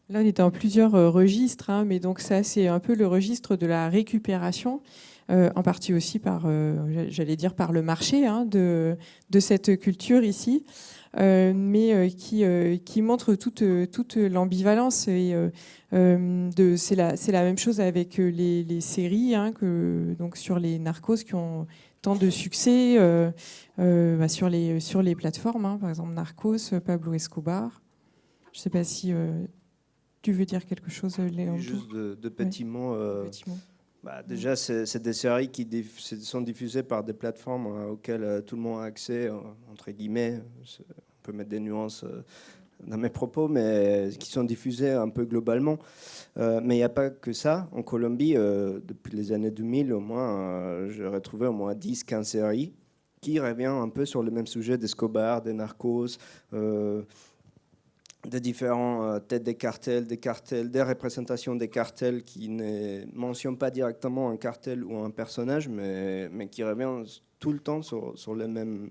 Là, on est dans plusieurs registres, hein, mais donc ça, c'est un peu le registre de la récupération, en partie aussi par, j'allais dire, par le marché hein, de cette culture ici, mais qui montre toute l'ambivalence. Et c'est la même chose avec les séries, hein, donc sur les narcos qui ont tant de succès sur les plateformes, hein, par exemple Narcos, Pablo Escobar. Je ne sais pas si tu veux dire quelque chose, Léon? Juste de petits mots. Petits mots. Déjà, c'est des séries qui sont diffusées par des plateformes auxquelles tout le monde a accès, entre guillemets. On peut mettre des nuances dans mes propos, mais qui sont diffusées un peu globalement. Mais il n'y a pas que ça. En Colombie, depuis les années 2000, au moins, j'ai retrouvé au moins 10-15 séries qui reviennent un peu sur le même sujet d'Escobar, des narcos, des différents têtes des cartels, des représentations des cartels qui ne mentionnent pas directement un cartel ou un personnage, mais qui reviennent tout le temps sur le même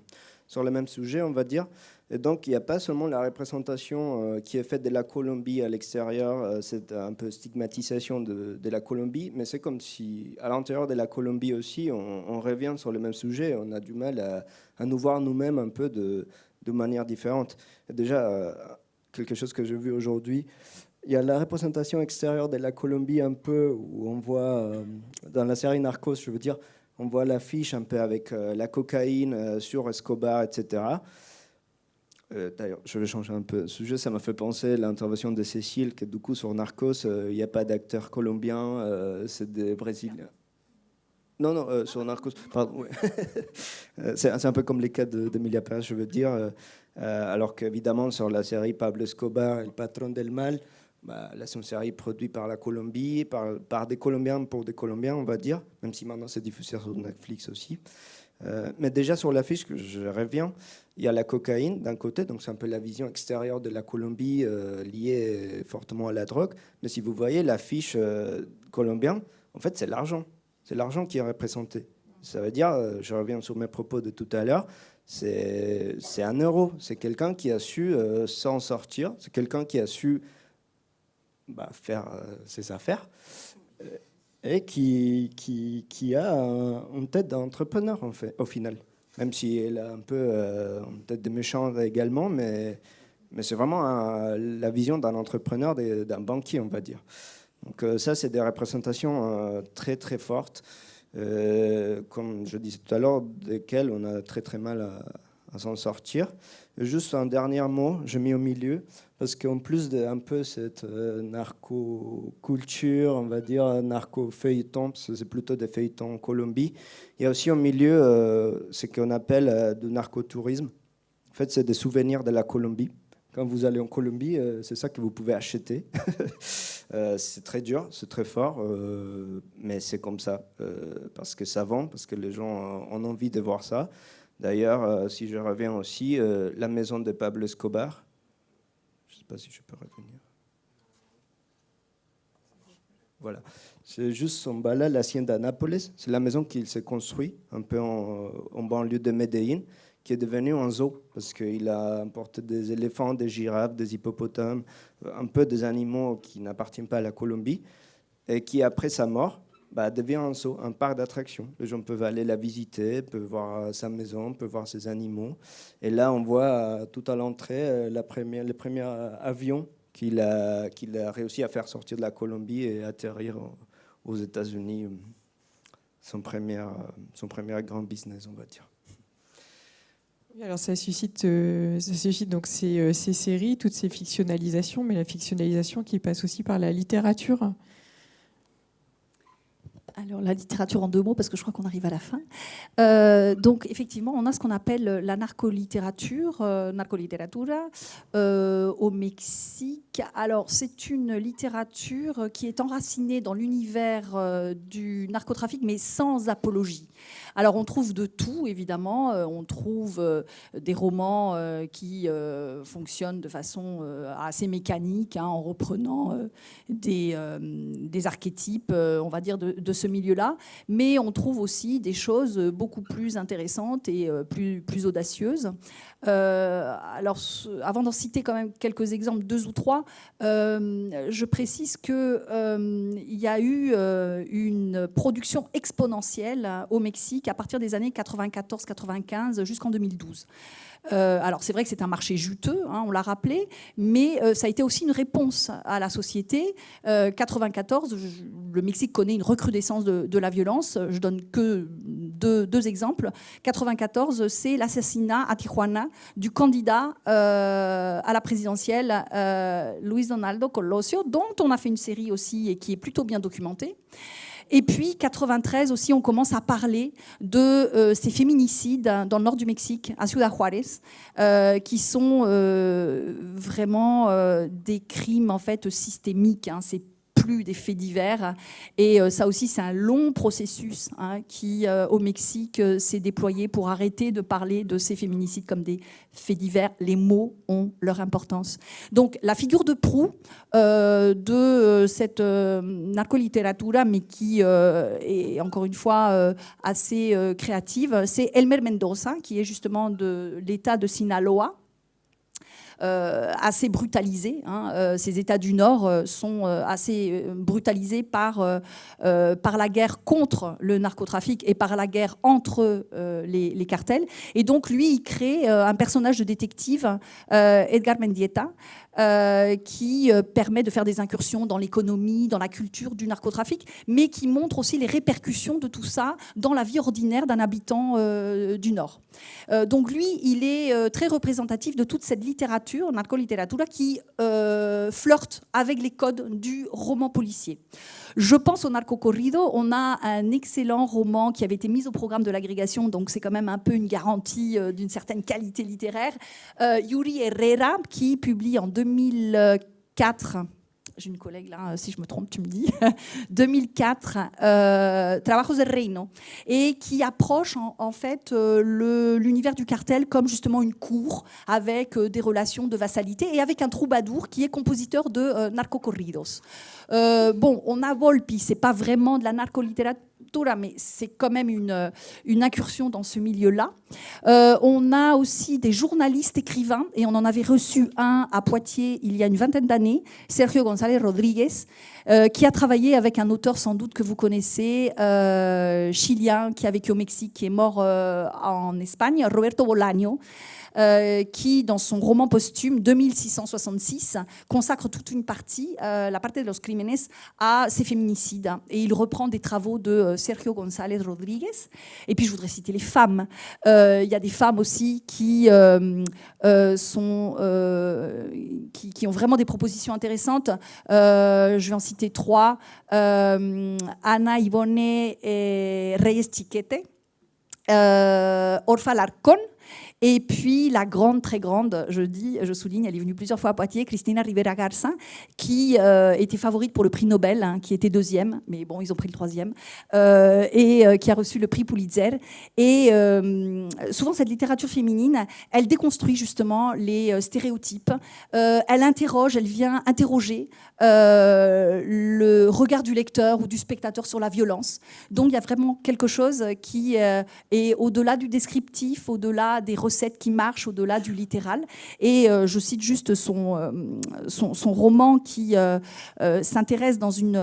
sujet, on va dire. Et donc, il n'y a pas seulement la représentation qui est faite de la Colombie à l'extérieur, cette un peu stigmatisation de la Colombie, mais c'est comme si, à l'intérieur de la Colombie aussi, on revient sur le même sujet. On a du mal à nous voir nous-mêmes un peu de manière différente. Et déjà, quelque chose que j'ai vu aujourd'hui, il y a la représentation extérieure de la Colombie un peu, où on voit, dans la série Narcos, je veux dire, on voit l'affiche un peu avec la cocaïne sur Escobar, etc. D'ailleurs, je vais changer un peu de sujet, ça m'a fait penser à l'intervention de Cécile, que du coup, sur Narcos, il n'y a pas d'acteurs colombiens, c'est des Brésiliens. Non, sur Narcos, pardon. Ouais. C'est un peu comme les cas d'Emilia Pérez, je veux dire. Alors qu'évidemment, sur la série Pablo Escobar, El Patron del Mal, là, c'est une série produite par la Colombie, par des Colombiens pour des Colombiens, on va dire, même si maintenant c'est diffusé sur Netflix aussi. Mais déjà, sur l'affiche, que je reviens, il y a la cocaïne d'un côté, donc c'est un peu la vision extérieure de la Colombie liée fortement à la drogue. Mais si vous voyez l'affiche colombienne, en fait, c'est l'argent. C'est l'argent qui est représenté. Ça veut dire, je reviens sur mes propos de tout à l'heure, c'est 1 euro. C'est quelqu'un qui a su s'en sortir. C'est quelqu'un qui a su faire ses affaires et qui a une tête d'entrepreneur, en fait, au final. Même si elle a un peu une tête de méchant également, mais c'est vraiment la vision d'un entrepreneur, d'un banquier, on va dire. Donc ça, c'est des représentations très, très fortes. Comme je disais tout à l'heure, desquelles on a très très mal à s'en sortir. Juste un dernier mot, je mets au milieu, parce qu'en plus de un peu cette narco-culture, on va dire narco-feuilleton, parce que c'est plutôt des feuilletons en Colombie, il y a aussi au milieu ce qu'on appelle du narcotourisme. En fait, c'est des souvenirs de la Colombie. Quand vous allez en Colombie, c'est ça que vous pouvez acheter. C'est très dur, c'est très fort, mais c'est comme ça, parce que ça vend, parce que les gens ont envie de voir ça. D'ailleurs, si je reviens aussi, la maison de Pablo Escobar, je ne sais pas si je peux revenir. Voilà, c'est juste en bas là, l'Hacienda Nápoles, c'est la maison qu'il s'est construite un peu en banlieue de Medellín, qui est devenue un zoo, parce qu'il a importé des éléphants, des girafes, des hippopotames, un peu des animaux qui n'appartiennent pas à la Colombie, et qui, après sa mort, devient un zoo, un parc d'attractions. Les gens peuvent aller la visiter, peuvent voir sa maison, peuvent voir ses animaux. Et là, on voit tout à l'entrée le premier avion qu'il a réussi à faire sortir de la Colombie et atterrir aux États-Unis. Son premier grand business, on va dire. Alors ça suscite donc ces séries, toutes ces fictionnalisations, mais la fictionnalisation qui passe aussi par la littérature. Alors, la littérature en 2 mots, parce que je crois qu'on arrive à la fin. Donc, effectivement, on a ce qu'on appelle la narcolittérature, narcoliteratura, au Mexique. Alors, c'est une littérature qui est enracinée dans l'univers du narcotrafic, mais sans apologie. Alors, on trouve de tout, évidemment. On trouve des romans qui fonctionnent de façon assez mécanique, en reprenant des archétypes, on va dire, de ce milieu-là, mais on trouve aussi des choses beaucoup plus intéressantes et plus audacieuses. Alors, avant d'en citer quand même quelques exemples, 2 ou 3, je précise qu'il y a eu une production exponentielle au Mexique à partir des années 94-95 jusqu'en 2012. Alors c'est vrai que c'est un marché juteux, on l'a rappelé, mais ça a été aussi une réponse à la société. 94, le Mexique connaît une recrudescence de la violence. Je donne que deux exemples. 94, c'est l'assassinat à Tijuana du candidat à la présidentielle Luis Donaldo Colosio, dont on a fait une série aussi et qui est plutôt bien documentée. Et puis, 93 aussi, on commence à parler de ces féminicides dans le nord du Mexique, à Ciudad Juárez, qui sont vraiment des crimes en fait systémiques. C'est plus des faits divers. Et ça aussi, c'est un long processus qui, au Mexique, s'est déployé pour arrêter de parler de ces féminicides comme des faits divers. Les mots ont leur importance. Donc, la figure de proue de cette narcolittérature, mais qui est, encore une fois, assez créative, c'est Elmer Mendoza, qui est justement de l'État de Sinaloa, assez brutalisés. Ces États du Nord sont assez brutalisés par la guerre contre le narcotrafic et par la guerre entre les cartels. Et donc, lui, il crée un personnage de détective, Edgar Mendieta, qui permet de faire des incursions dans l'économie, dans la culture du narcotrafic, mais qui montre aussi les répercussions de tout ça dans la vie ordinaire d'un habitant du Nord. Donc lui, il est très représentatif de toute cette littérature, narcolittérature, qui flirte avec les codes du roman policier. Je pense au Narco Corrido. On a un excellent roman qui avait été mis au programme de l'agrégation, donc c'est quand même un peu une garantie d'une certaine qualité littéraire. Yuri Herrera, qui publie en 2004... J'ai une collègue là, si je me trompe, tu me dis. 2004, Trabajos del Reino, et qui approche en fait l'univers du cartel comme justement une cour avec des relations de vassalité et avec un troubadour qui est compositeur de narcocorridos. Bon, on a Volpi, c'est pas vraiment de la narcolittérature, mais c'est quand même une incursion dans ce milieu-là. On a aussi des journalistes écrivains, et on en avait reçu un à Poitiers il y a une vingtaine d'années, Sergio González Rodríguez, qui a travaillé avec un auteur sans doute que vous connaissez, chilien, qui a vécu au Mexique, qui est mort en Espagne, Roberto Bolaño. qui, dans son roman posthume 2666, consacre toute une partie, la parte de los crímenes, à ces féminicides. Et il reprend des travaux de Sergio González Rodríguez. Et puis je voudrais citer les femmes. Il y a des femmes aussi qui ont vraiment des propositions intéressantes. Je vais en citer 3. Ana Ivone Reyes Chiquete, Orfa Larcón, et puis la grande, très grande, je souligne, elle est venue plusieurs fois à Poitiers, Cristina Rivera Garza, qui était favorite pour le prix Nobel, hein, qui était 2e, mais bon, ils ont pris le 3e, et qui a reçu le prix Pulitzer. Et souvent, cette littérature féminine, elle déconstruit justement les stéréotypes. Elle interroge, elle vient interroger le regard du lecteur ou du spectateur sur la violence. Donc, il y a vraiment quelque chose qui est au-delà du descriptif, au-delà des recettes qui marchent, au-delà du littéral. Et je cite juste son roman qui s'intéresse dans une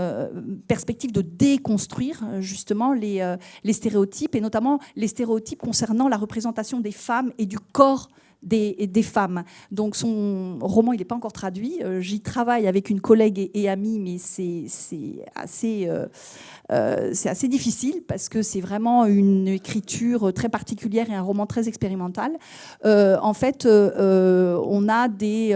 perspective de déconstruire justement les stéréotypes, et notamment les stéréotypes concernant la représentation des femmes et du corps des femmes. Donc son roman, il n'est pas encore traduit. J'y travaille avec une collègue et amie, mais c'est assez difficile parce que c'est vraiment une écriture très particulière et un roman très expérimental. En fait, on a des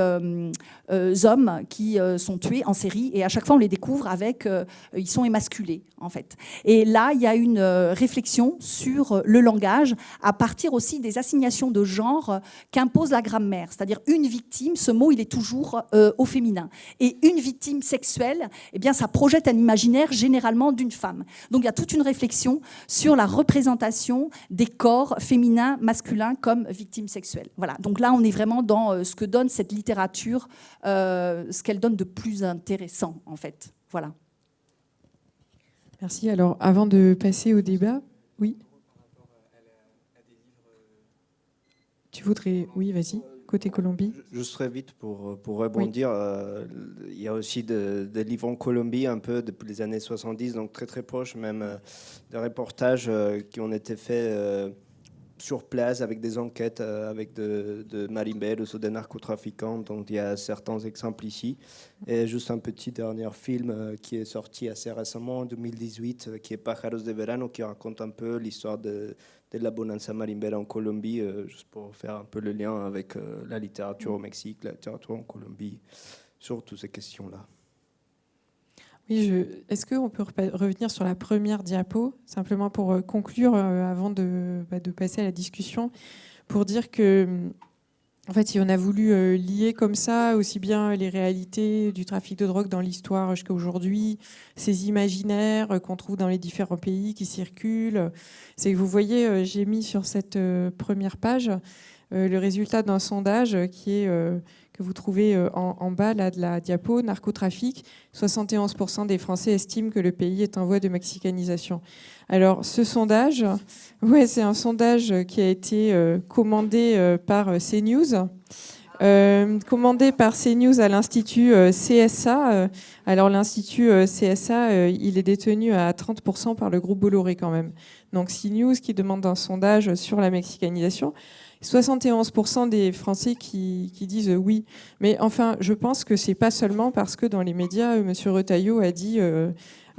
hommes qui sont tués en série, et à chaque fois on les découvre avec ils sont émasculés en fait. Et là il y a une réflexion sur le langage à partir aussi des assignations de genre qu'impose la grammaire, c'est-à-dire une victime, ce mot il est toujours au féminin, et une victime sexuelle, eh bien ça projette un imaginaire généralement d'une femme. Donc il y a toute une réflexion sur la représentation des corps féminins, masculins comme victimes sexuelles. Voilà. Donc là on est vraiment dans ce que donne cette littérature, ce qu'elle donne de plus intéressant, en fait. Voilà. Merci. Alors, avant de passer au débat, oui. Tu voudrais... Oui, vas-y, côté Colombie. Juste très vite pour rebondir. Oui. Il y a aussi des livres en Colombie, un peu depuis les années 70, donc très très proches, même des reportages qui ont été faits sur place avec des enquêtes avec de marimbeiros ou des narcotrafiquants. Donc il y a certains exemples ici. Et juste un petit dernier film qui est sorti assez récemment, en 2018, qui est Pájaros de Verano, qui raconte un peu l'histoire de la bonanza marimbera en Colombie, juste pour faire un peu le lien avec la littérature au Mexique, la littérature en Colombie, sur toutes ces questions-là. Oui, est-ce qu'on peut revenir sur la première diapo, simplement pour conclure, avant de passer à la discussion, pour dire que, en fait, si on a voulu lier comme ça aussi bien les réalités du trafic de drogue dans l'histoire jusqu'à aujourd'hui, ces imaginaires qu'on trouve dans les différents pays qui circulent, c'est que vous voyez, j'ai mis sur cette première page le résultat d'un sondage qui est... que vous trouvez en bas là, de la diapo, narcotrafic, 71% des Français estiment que le pays est en voie de mexicanisation. Alors, ce sondage, c'est un sondage qui a été commandé par CNews, commandé par CNews à l'Institut CSA. Alors, l'Institut CSA, il est détenu à 30% par le groupe Bolloré quand même. Donc, CNews qui demande un sondage sur la mexicanisation. 71% des Français qui disent oui. Mais enfin, je pense que c'est pas seulement parce que dans les médias, M. Retailleau a dit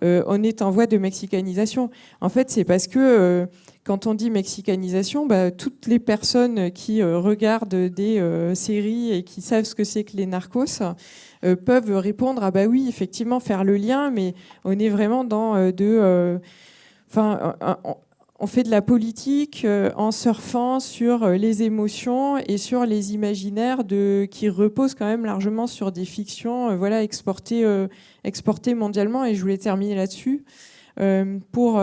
on est en voie de mexicanisation. En fait, c'est parce que quand on dit mexicanisation, toutes les personnes qui regardent des séries et qui savent ce que c'est que les narcos peuvent répondre ah bah oui, effectivement, faire le lien, mais on est vraiment dans on fait de la politique en surfant sur les émotions et sur les imaginaires qui reposent quand même largement sur des fictions exportées mondialement. Et je voulais terminer là-dessus pour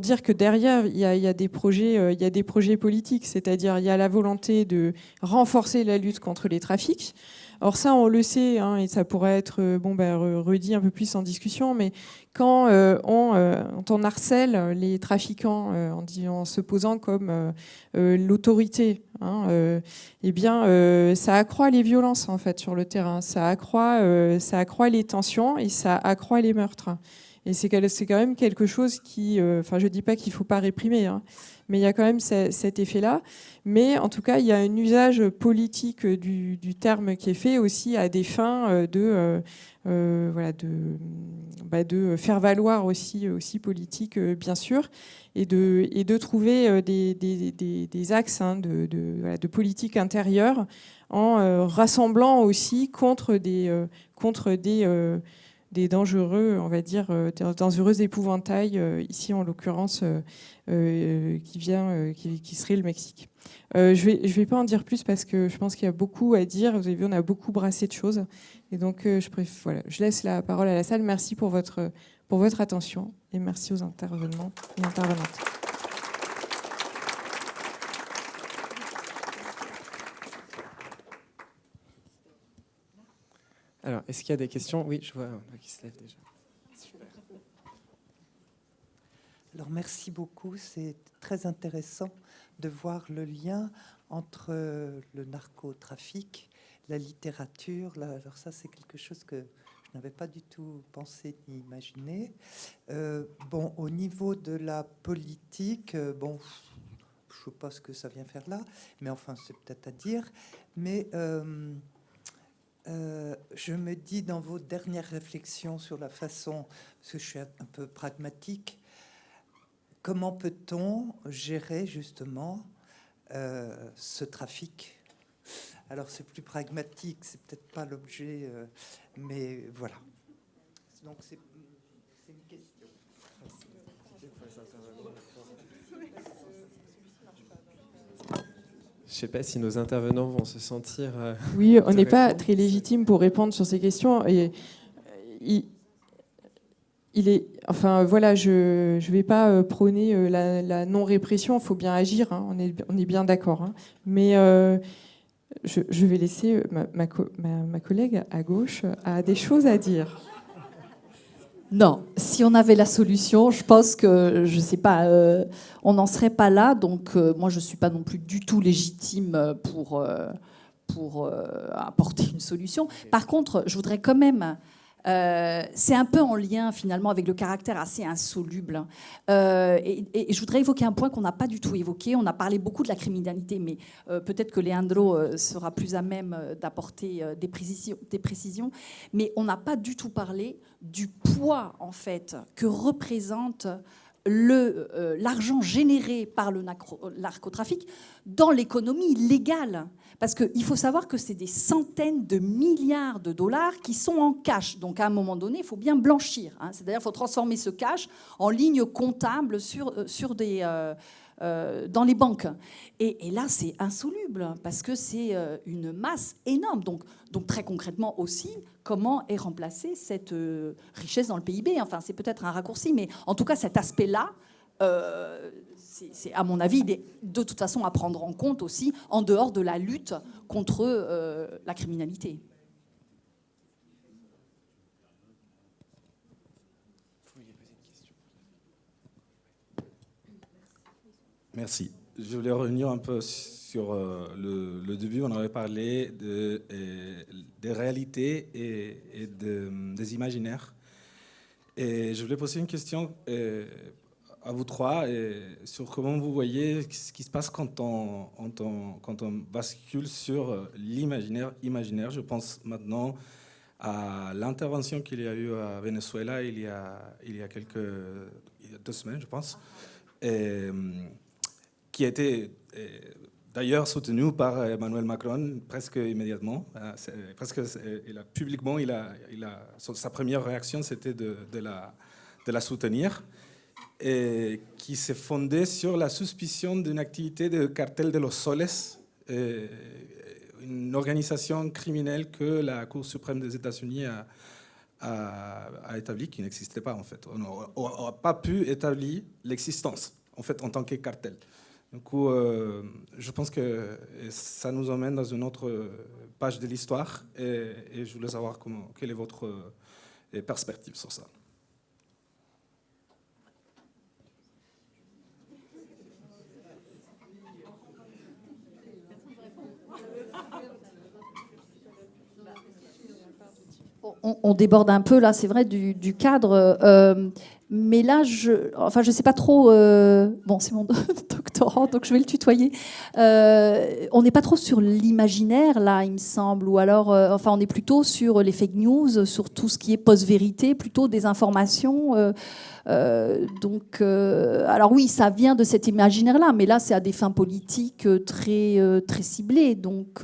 dire que derrière, il y a des projets politiques, c'est-à-dire il y a la volonté de renforcer la lutte contre les trafics. Or ça, on le sait, et ça pourrait être redit un peu plus en discussion, mais quand on harcèle les trafiquants en se posant comme l'autorité, ça accroît les violences en fait sur le terrain, ça accroît les tensions et ça accroît les meurtres. Et c'est quand même quelque chose qui, je dis pas qu'il faut pas réprimer, mais il y a quand même cet effet-là. Mais en tout cas, il y a un usage politique du terme qui est fait aussi à des fins de faire valoir aussi politique, bien sûr, et de trouver des axes de politique intérieure en rassemblant aussi contre des dangereux, on va dire, dangereux épouvantails, ici en l'occurrence, qui serait le Mexique. Je vais pas en dire plus parce que je pense qu'il y a beaucoup à dire. Vous avez vu, on a beaucoup brassé de choses. Et donc, je laisse la parole à la salle. Merci pour votre attention et merci aux intervenants et intervenantes. Alors, est-ce qu'il y a des questions? Oui, je vois un qui se lève déjà. Super. Alors, merci beaucoup. C'est très intéressant de voir le lien entre le narcotrafic, la littérature. Alors ça, c'est quelque chose que je n'avais pas du tout pensé ni imaginé. Au niveau de la politique, je ne sais pas ce que ça vient faire là, mais enfin, c'est peut-être à dire. Mais je me dis, dans vos dernières réflexions sur la façon, parce que je suis un peu pragmatique, comment peut-on gérer justement ce trafic? Alors c'est plus pragmatique, c'est peut-être pas l'objet, mais voilà. Donc c'est une question. Je ne sais pas si nos intervenants vont se sentir... Oui, on n'est pas très légitime pour répondre sur ces questions. Et je ne vais pas prôner la non-répression. Il faut bien agir, hein, on est bien d'accord. Hein. Mais je vais laisser ma collègue à gauche a des choses à dire. Non, si on avait la solution, je pense que, je sais pas, on n'en serait pas là. Donc, moi, je suis pas non plus du tout légitime pour apporter une solution. Par contre, je voudrais quand même... c'est un peu en lien finalement avec le caractère assez insoluble. Et je voudrais évoquer un point qu'on n'a pas du tout évoqué. On a parlé beaucoup de la criminalité, mais peut-être que Leandro sera plus à même d'apporter des précisions. Mais on n'a pas du tout parlé du poids en fait que représente l'argent généré par le narcotrafic dans l'économie légale. Parce qu'il faut savoir que c'est des centaines de milliards de dollars qui sont en cash. Donc à un moment donné, il faut bien blanchir. Hein. C'est-à-dire qu'il faut transformer ce cash en ligne comptable dans les banques. Et là, c'est insoluble parce que c'est une masse énorme. Donc très concrètement aussi, comment est remplacée cette richesse dans le PIB? Enfin, c'est peut-être un raccourci, mais en tout cas, cet aspect-là, c'est à mon avis de toute façon à prendre en compte aussi en dehors de la lutte contre la criminalité. Merci. Je voulais revenir un peu sur le début. On avait parlé des réalités et des imaginaires. Et je voulais poser une question à vous trois sur comment vous voyez ce qui se passe quand on bascule sur l'imaginaire. Je pense maintenant à l'intervention qu'il y a eu à Venezuela il y a 2 semaines, je pense, qui a été d'ailleurs soutenu par Emmanuel Macron presque immédiatement. Publiquement, sa première réaction, c'était de la soutenir, et qui s'est fondée sur la suspicion d'une activité de cartel de los soles, une organisation criminelle que la Cour suprême des États-Unis a établie, qui n'existait pas en fait. On n'a pas pu établir l'existence en fait en tant que cartel. Du coup, je pense que ça nous emmène dans une autre page de l'histoire, et je voulais savoir quelle est votre perspective sur ça. On déborde un peu là, c'est vrai, du cadre. Mais là, je sais pas trop. Bon, c'est mon doctorat. Laurent, donc je vais le tutoyer. On n'est pas trop sur l'imaginaire, là, il me semble, ou alors, enfin, on est plutôt sur les fake news, sur tout ce qui est post-vérité, plutôt des informations. Alors oui, ça vient de cet imaginaire-là, mais là, c'est à des fins politiques très ciblées. Donc,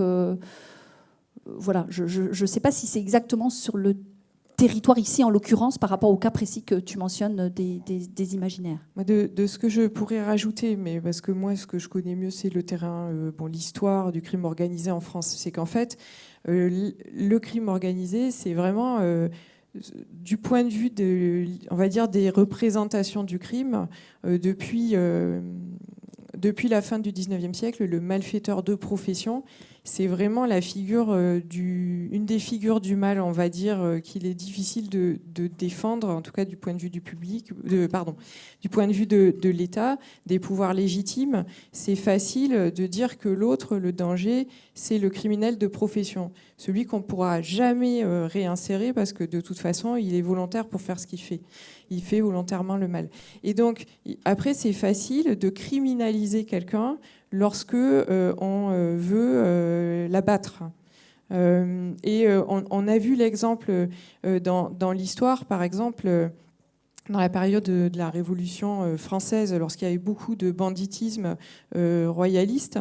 voilà, je ne sais pas si c'est exactement sur le territoire ici, en l'occurrence, par rapport au cas précis que tu mentionnes des imaginaires. De ce que je pourrais rajouter, mais parce que moi, ce que je connais mieux, c'est le terrain, l'histoire du crime organisé en France. C'est qu'en fait, le crime organisé, c'est vraiment du point de vue on va dire, des représentations du crime depuis la fin du 19e siècle, le malfaiteur de profession, c'est vraiment la figure une des figures du mal, on va dire, qu'il est difficile de défendre, en tout cas du point de vue du public, du point de vue de l'État, des pouvoirs légitimes. C'est facile de dire que l'autre, le danger, c'est le criminel de profession, celui qu'on ne pourra jamais réinsérer parce que de toute façon, il est volontaire pour faire ce qu'il fait. Il fait volontairement le mal. Et donc, après, c'est facile de criminaliser quelqu'un lorsque on veut l'abattre. Et on a vu l'exemple dans l'histoire, par exemple, dans la période de la Révolution française, lorsqu'il y avait beaucoup de banditisme royaliste.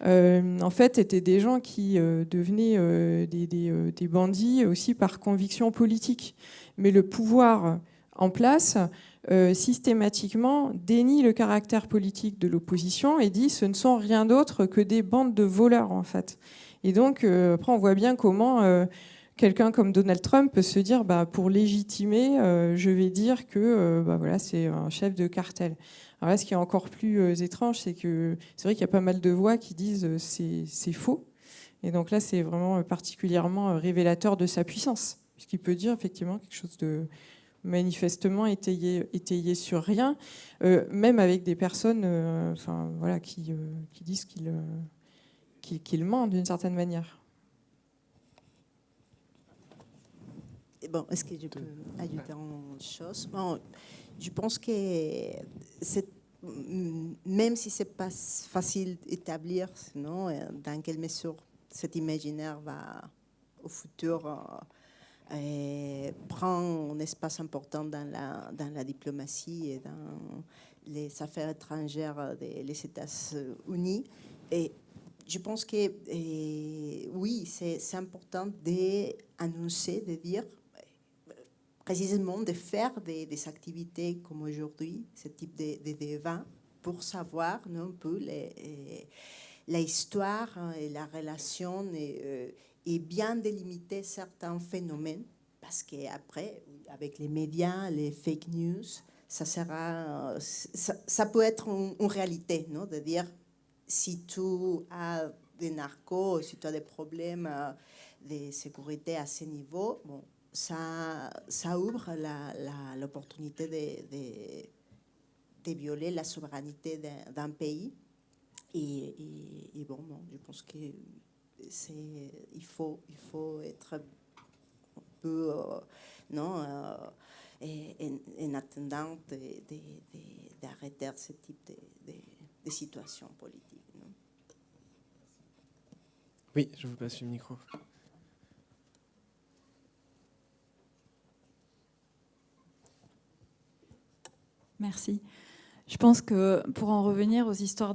En fait, c'était des gens qui devenaient des bandits aussi par conviction politique. Mais le pouvoir en place systématiquement dénie le caractère politique de l'opposition et dit ce ne sont rien d'autre que des bandes de voleurs en fait. Et donc après on voit bien comment quelqu'un comme Donald Trump peut se dire pour légitimer je vais dire que voilà, c'est un chef de cartel. Alors là ce qui est encore plus étrange c'est que c'est vrai qu'il y a pas mal de voix qui disent c'est faux. Et donc là c'est vraiment particulièrement révélateur de sa puissance puisqu'il peut dire effectivement quelque chose de manifestement étayé sur rien, même avec des personnes voilà, qui disent qu'ils mentent d'une certaine manière. Bon, est-ce que je peux ajouter une chose? Bon, je pense que même si ce n'est pas facile d'établir, dans quelle mesure cet imaginaire va au futur prend un espace important dans la diplomatie et dans les affaires étrangères des États-Unis. Et je pense que oui, c'est important d'annoncer, de dire, précisément de faire des activités comme aujourd'hui, ce type de débat, pour savoir un peu l'histoire et la relation et bien délimiter certains phénomènes, parce qu'après, avec les médias, les fake news, ça peut être une réalité, non? De dire, si tu as des narcos, si tu as des problèmes de sécurité à ce niveau, bon, ça ouvre l'opportunité de violer la souveraineté d'un pays. Et bon, je pense que il faut être un peu en attendant d'arrêter ce type de situation politique. Non? Oui, je vous passe le micro. Merci. Je pense que pour en revenir aux histoires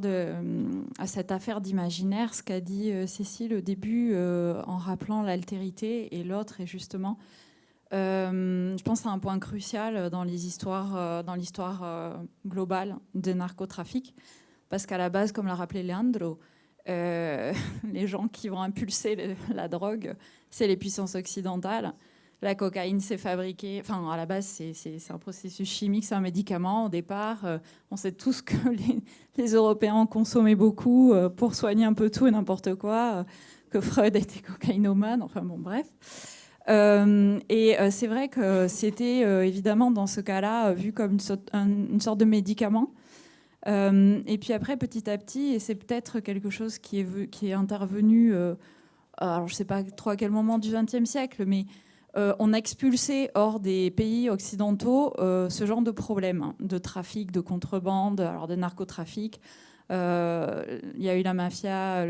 à cette affaire d'imaginaire, ce qu'a dit Cécile au début en rappelant l'altérité et l'autre, et justement, je pense à un point crucial dans l'histoire globale des narcotrafics, parce qu'à la base, comme l'a rappelé Leandro, les gens qui vont impulser la drogue, c'est les puissances occidentales. La cocaïne s'est fabriquée, enfin à la base c'est un processus chimique, c'est un médicament au départ. On sait tous que les Européens consommaient beaucoup pour soigner un peu tout et n'importe quoi, que Freud était cocaïnomane, enfin bon bref. Et c'est vrai que c'était évidemment dans ce cas-là vu comme une sorte de médicament. Et puis après petit à petit, et c'est peut-être quelque chose qui est intervenu, alors je ne sais pas trop à quel moment du XXe siècle, mais on a expulsé hors des pays occidentaux ce genre de problème, de trafic, de contrebande, alors de narcotrafic, Il y a eu la mafia,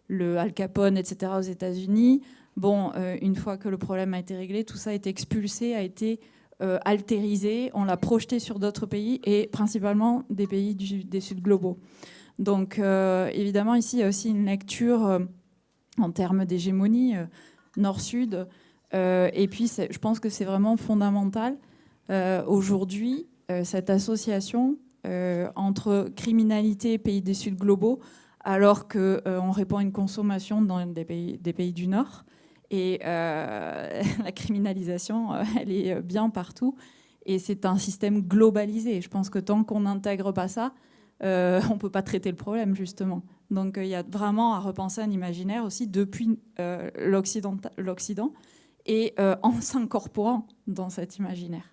le Al Capone, etc. aux États-Unis. Bon, une fois que le problème a été réglé, tout ça a été expulsé, a été altérisé, on l'a projeté sur d'autres pays et principalement des pays des Sud globaux. Donc évidemment, ici, il y a aussi une lecture en termes d'hégémonie nord-sud. Et puis, je pense que c'est vraiment fondamental aujourd'hui, cette association entre criminalité et pays des Sud globaux, alors qu'on répand une consommation dans des pays du Nord. Et la criminalisation, elle est bien partout. Et c'est un système globalisé. Je pense que tant qu'on n'intègre pas ça, on ne peut pas traiter le problème, justement. Donc il y a vraiment à repenser un imaginaire aussi depuis l'Occident et en s'incorporant dans cet imaginaire.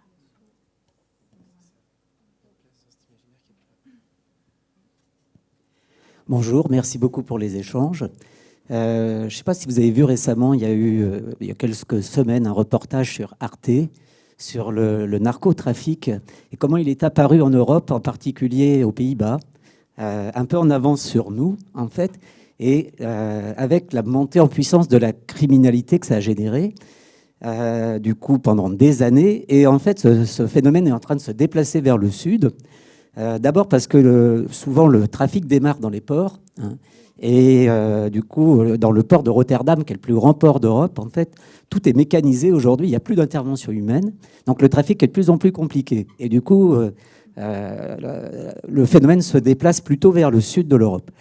Bonjour, merci beaucoup pour les échanges. Je ne sais pas si vous avez vu récemment, il y a eu il y a quelques semaines un reportage sur Arte sur le narcotrafic et comment il est apparu en Europe, en particulier aux Pays-Bas, un peu en avance sur nous en fait, et avec la montée en puissance de la criminalité que ça a généré du coup pendant des années. Et en fait, ce phénomène est en train de se déplacer vers le sud. D'abord parce que souvent le trafic démarre dans les ports. Hein, et du coup, dans le port de Rotterdam, qui est le plus grand port d'Europe, en fait, tout est mécanisé aujourd'hui. Il n'y a plus d'intervention humaine. Donc le trafic est de plus en plus compliqué. Et du coup, le phénomène se déplace plutôt vers le sud de l'Europe.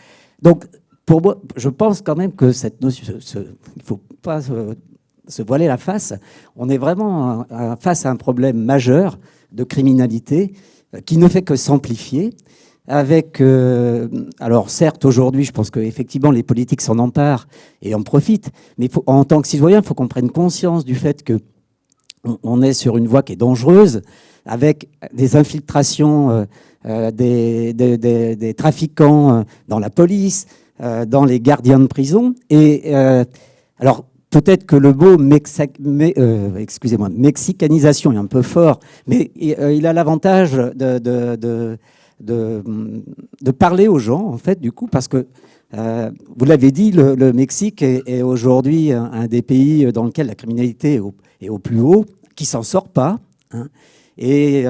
Donc, pour moi, je pense quand même que cette notion, il ne faut pas se voiler la face. On est vraiment face à un problème majeur de criminalité qui ne fait que s'amplifier. Avec, alors certes, aujourd'hui, je pense qu'effectivement, les politiques s'en emparent et en profitent, mais en tant que citoyen, il faut qu'on prenne conscience du fait qu'on est sur une voie qui est dangereuse, avec des infiltrations des trafiquants dans la police, dans les gardiens de prison. Et alors, peut-être que le mot mexicanisation est un peu fort, mais il a l'avantage de parler aux gens, en fait, du coup, parce que, vous l'avez dit, le Mexique est aujourd'hui un des pays dans lequel la criminalité est au plus haut, qui s'en sort pas. Hein, et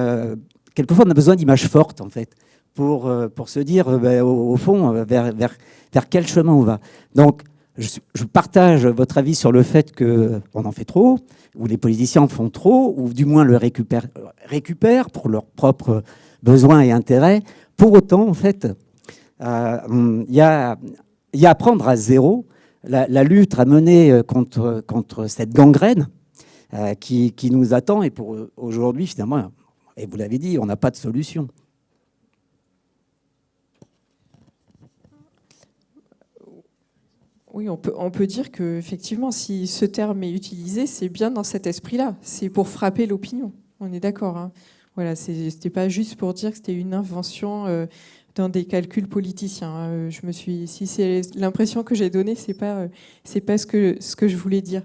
quelquefois, on a besoin d'images fortes, en fait, pour se dire, au fond, vers quel chemin on va. Donc, je partage votre avis sur le fait qu'on en fait trop, ou les politiciens en font trop, ou du moins le récupèrent pour leurs propres besoins et intérêts. Pour autant, en fait, il y a à prendre à zéro la lutte à mener contre cette gangrène qui nous attend. Et pour aujourd'hui, finalement, et vous l'avez dit, on n'a pas de solution. Oui, on peut dire qu'effectivement, si ce terme est utilisé, c'est bien dans cet esprit-là. C'est pour frapper l'opinion. On est d'accord. Hein. Voilà, c'était pas juste pour dire que c'était une invention dans des calculs politiciens. Si c'est l'impression que j'ai donnée, c'est pas ce que je voulais dire.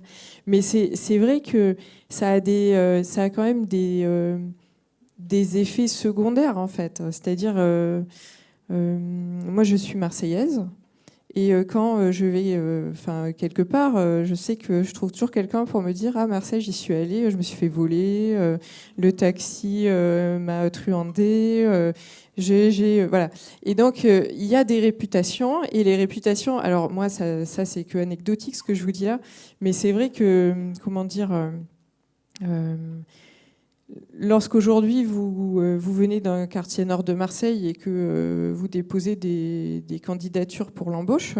Mais c'est vrai que ça a quand même des effets secondaires en fait. C'est-à-dire, moi je suis marseillaise. Et quand je vais quelque part, je sais que je trouve toujours quelqu'un pour me dire « Ah, Marseille, j'y suis allée, je me suis fait voler, le taxi m'a truandé, voilà. » Et donc, il y a des réputations, et les réputations... Alors moi, ça c'est que anecdotique ce que je vous dis là, mais c'est vrai que, comment dire... Lorsqu'aujourd'hui vous venez d'un quartier nord de Marseille et que vous déposez des candidatures pour l'embauche,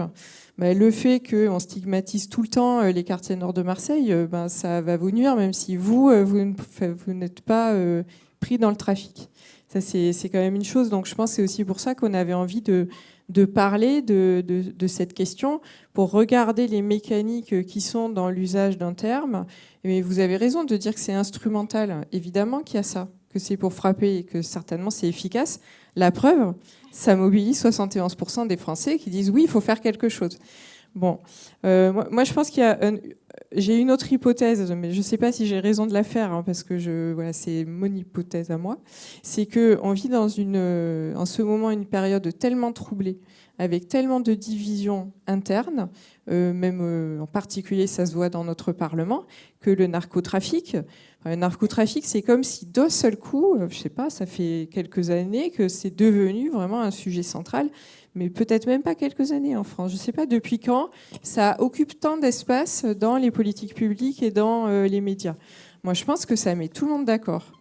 le fait qu'on stigmatise tout le temps les quartiers nord de Marseille, ça va vous nuire, même si vous n'êtes pas pris dans le trafic. Ça, c'est quand même une chose. Donc je pense que c'est aussi pour ça qu'on avait envie de parler de cette question, pour regarder les mécaniques qui sont dans l'usage d'un terme. Mais vous avez raison de dire que c'est instrumental. Évidemment qu'il y a ça, que c'est pour frapper et que certainement c'est efficace. La preuve, ça mobilise 71% des Français qui disent oui, il faut faire quelque chose. Bon, moi je pense qu'il y a j'ai une autre hypothèse, mais je ne sais pas si j'ai raison de la faire, hein, parce que voilà, c'est mon hypothèse à moi. C'est qu'on vit en ce moment une période tellement troublée, avec tellement de divisions internes, même en particulier ça se voit dans notre Parlement, que le narcotrafic, c'est comme si d'un seul coup, je ne sais pas, ça fait quelques années que c'est devenu vraiment un sujet central, mais peut-être même pas quelques années en France. Je ne sais pas depuis quand ça occupe tant d'espace dans les politiques publiques et dans les médias. Moi, je pense que ça met tout le monde d'accord.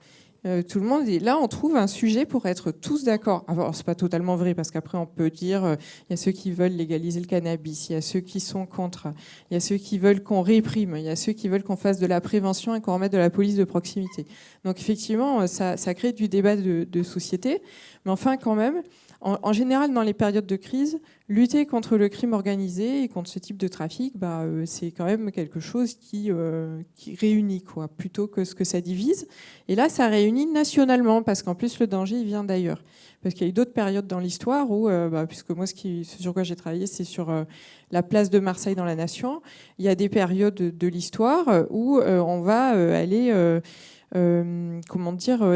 Tout le monde est là, on trouve un sujet pour être tous d'accord. Alors, c'est pas totalement vrai, parce qu'après, on peut dire il y a ceux qui veulent légaliser le cannabis, il y a ceux qui sont contre, il y a ceux qui veulent qu'on réprime, il y a ceux qui veulent qu'on fasse de la prévention et qu'on remette de la police de proximité. Donc, effectivement, ça crée du débat de société. Mais enfin, quand même, en général, dans les périodes de crise, lutter contre le crime organisé et contre ce type de trafic, c'est quand même quelque chose qui réunit, quoi, plutôt que ce que ça divise. Et là, ça réunit nationalement, parce qu'en plus, le danger, il vient d'ailleurs. Parce qu'il y a eu d'autres périodes dans l'histoire où, puisque moi, ce sur quoi j'ai travaillé, c'est sur la place de Marseille dans la Nation. Il y a des périodes de l'histoire où on va aller...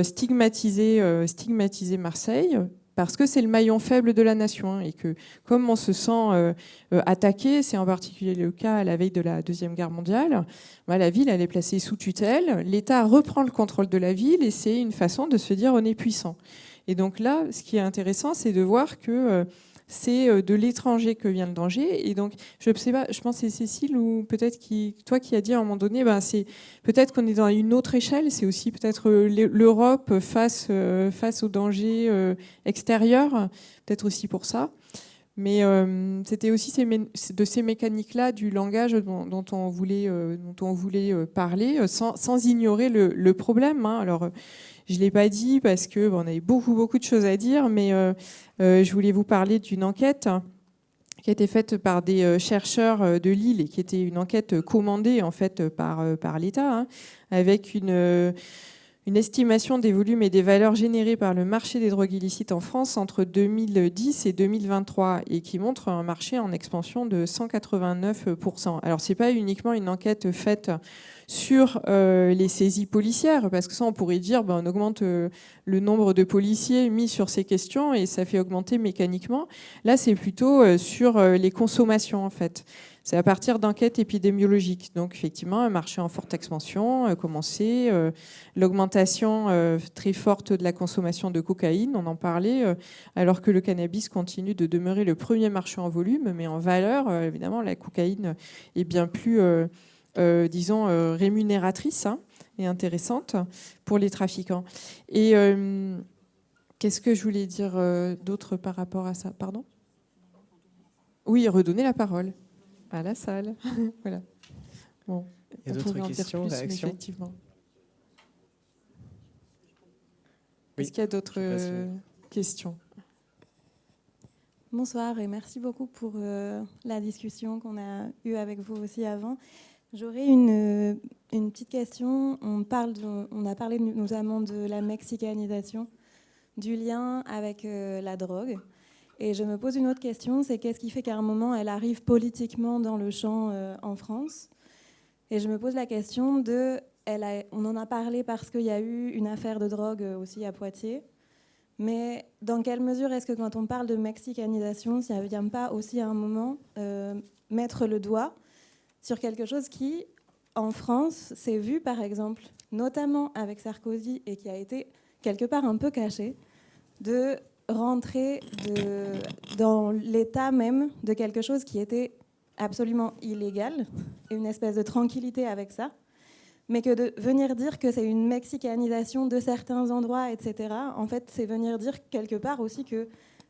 stigmatiser Marseille, parce que c'est le maillon faible de la nation, et que comme on se sent attaqué, c'est en particulier le cas à la veille de la Deuxième Guerre mondiale, la ville elle est placée sous tutelle, l'État reprend le contrôle de la ville, et c'est une façon de se dire on est puissant. Et donc là, ce qui est intéressant, c'est de voir que c'est de l'étranger que vient le danger. Et donc, je sais pas, je pense que c'est Cécile ou peut-être toi qui a dit à un moment donné, c'est peut-être qu'on est dans une autre échelle. C'est aussi peut-être l'Europe face au danger extérieur, peut-être aussi pour ça. Mais c'était aussi de ces mécaniques-là du langage dont on voulait parler, sans ignorer le problème. Hein. Alors, je ne l'ai pas dit parce qu'on avait beaucoup de choses à dire, mais je voulais vous parler d'une enquête qui a été faite par des chercheurs de Lille et qui était une enquête commandée en fait par l'État, hein, avec une estimation des volumes et des valeurs générées par le marché des drogues illicites en France entre 2010 et 2023 et qui montre un marché en expansion de 189%. Alors, ce n'est pas uniquement une enquête faite sur les saisies policières, parce que ça, on pourrait dire on augmente le nombre de policiers mis sur ces questions et ça fait augmenter mécaniquement. Là, c'est plutôt sur les consommations, en fait. C'est à partir d'enquêtes épidémiologiques. Donc, effectivement, un marché en forte expansion, commencé, l'augmentation très forte de la consommation de cocaïne, on en parlait, alors que le cannabis continue de demeurer le premier marché en volume, mais en valeur, évidemment, la cocaïne est bien plus, rémunératrice, hein, et intéressante pour les trafiquants. Et qu'est-ce que je voulais dire d'autre par rapport à ça ? Pardon ? Oui, redonner la parole à la salle. Voilà. Bon, il y a d'autres questions, réactions ? Effectivement. Oui, est-ce qu'il y a d'autres questions ? Bonsoir et merci beaucoup pour la discussion qu'on a eue avec vous aussi avant. J'aurais une petite question. On a parlé notamment de la mexicanisation, du lien avec la drogue. Et je me pose une autre question, c'est qu'est-ce qui fait qu'à un moment, elle arrive politiquement dans le champ en France ? Et je me pose la question on en a parlé parce qu'il y a eu une affaire de drogue aussi à Poitiers, mais dans quelle mesure est-ce que quand on parle de mexicanisation, ça ne vient pas aussi à un moment mettre le doigt sur quelque chose qui, en France, s'est vu par exemple, notamment avec Sarkozy, et qui a été quelque part un peu caché, de rentrer dans l'état même de quelque chose qui était absolument illégal, et une espèce de tranquillité avec ça, mais que de venir dire que c'est une mexicanisation de certains endroits, etc., en fait, c'est venir dire quelque part aussi que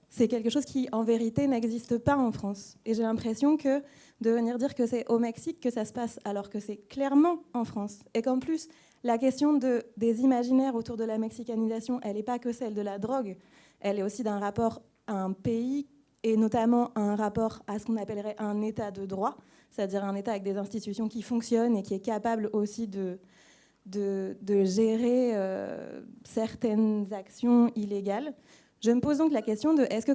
c'est quelque chose qui, en vérité, n'existe pas en France. Et j'ai l'impression que de venir dire que c'est au Mexique que ça se passe, alors que c'est clairement en France, et qu'en plus, la question des imaginaires autour de la mexicanisation, elle n'est pas que celle de la drogue, elle est aussi d'un rapport à un pays et notamment un rapport à ce qu'on appellerait un état de droit, c'est-à-dire un état avec des institutions qui fonctionnent et qui est capable aussi de gérer certaines actions illégales. Je me pose donc la question de est-ce que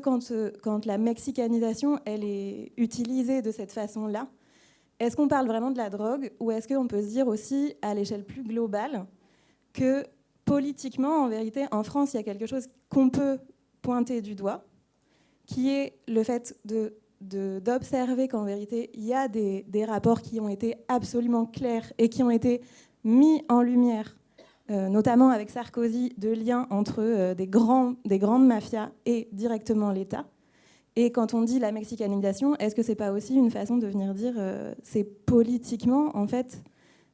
quand la mexicanisation elle est utilisée de cette façon-là, est-ce qu'on parle vraiment de la drogue ou est-ce qu'on peut se dire aussi, à l'échelle plus globale, que politiquement, en vérité, en France, il y a quelque chose qu'on peut pointer du doigt, qui est le fait d'observer qu'en vérité, il y a des rapports qui ont été absolument clairs et qui ont été mis en lumière, notamment avec Sarkozy, de liens entre des grandes mafias et directement l'État. Et quand on dit la mexicanisation, est-ce que c'est pas aussi une façon de venir dire c'est politiquement, en fait,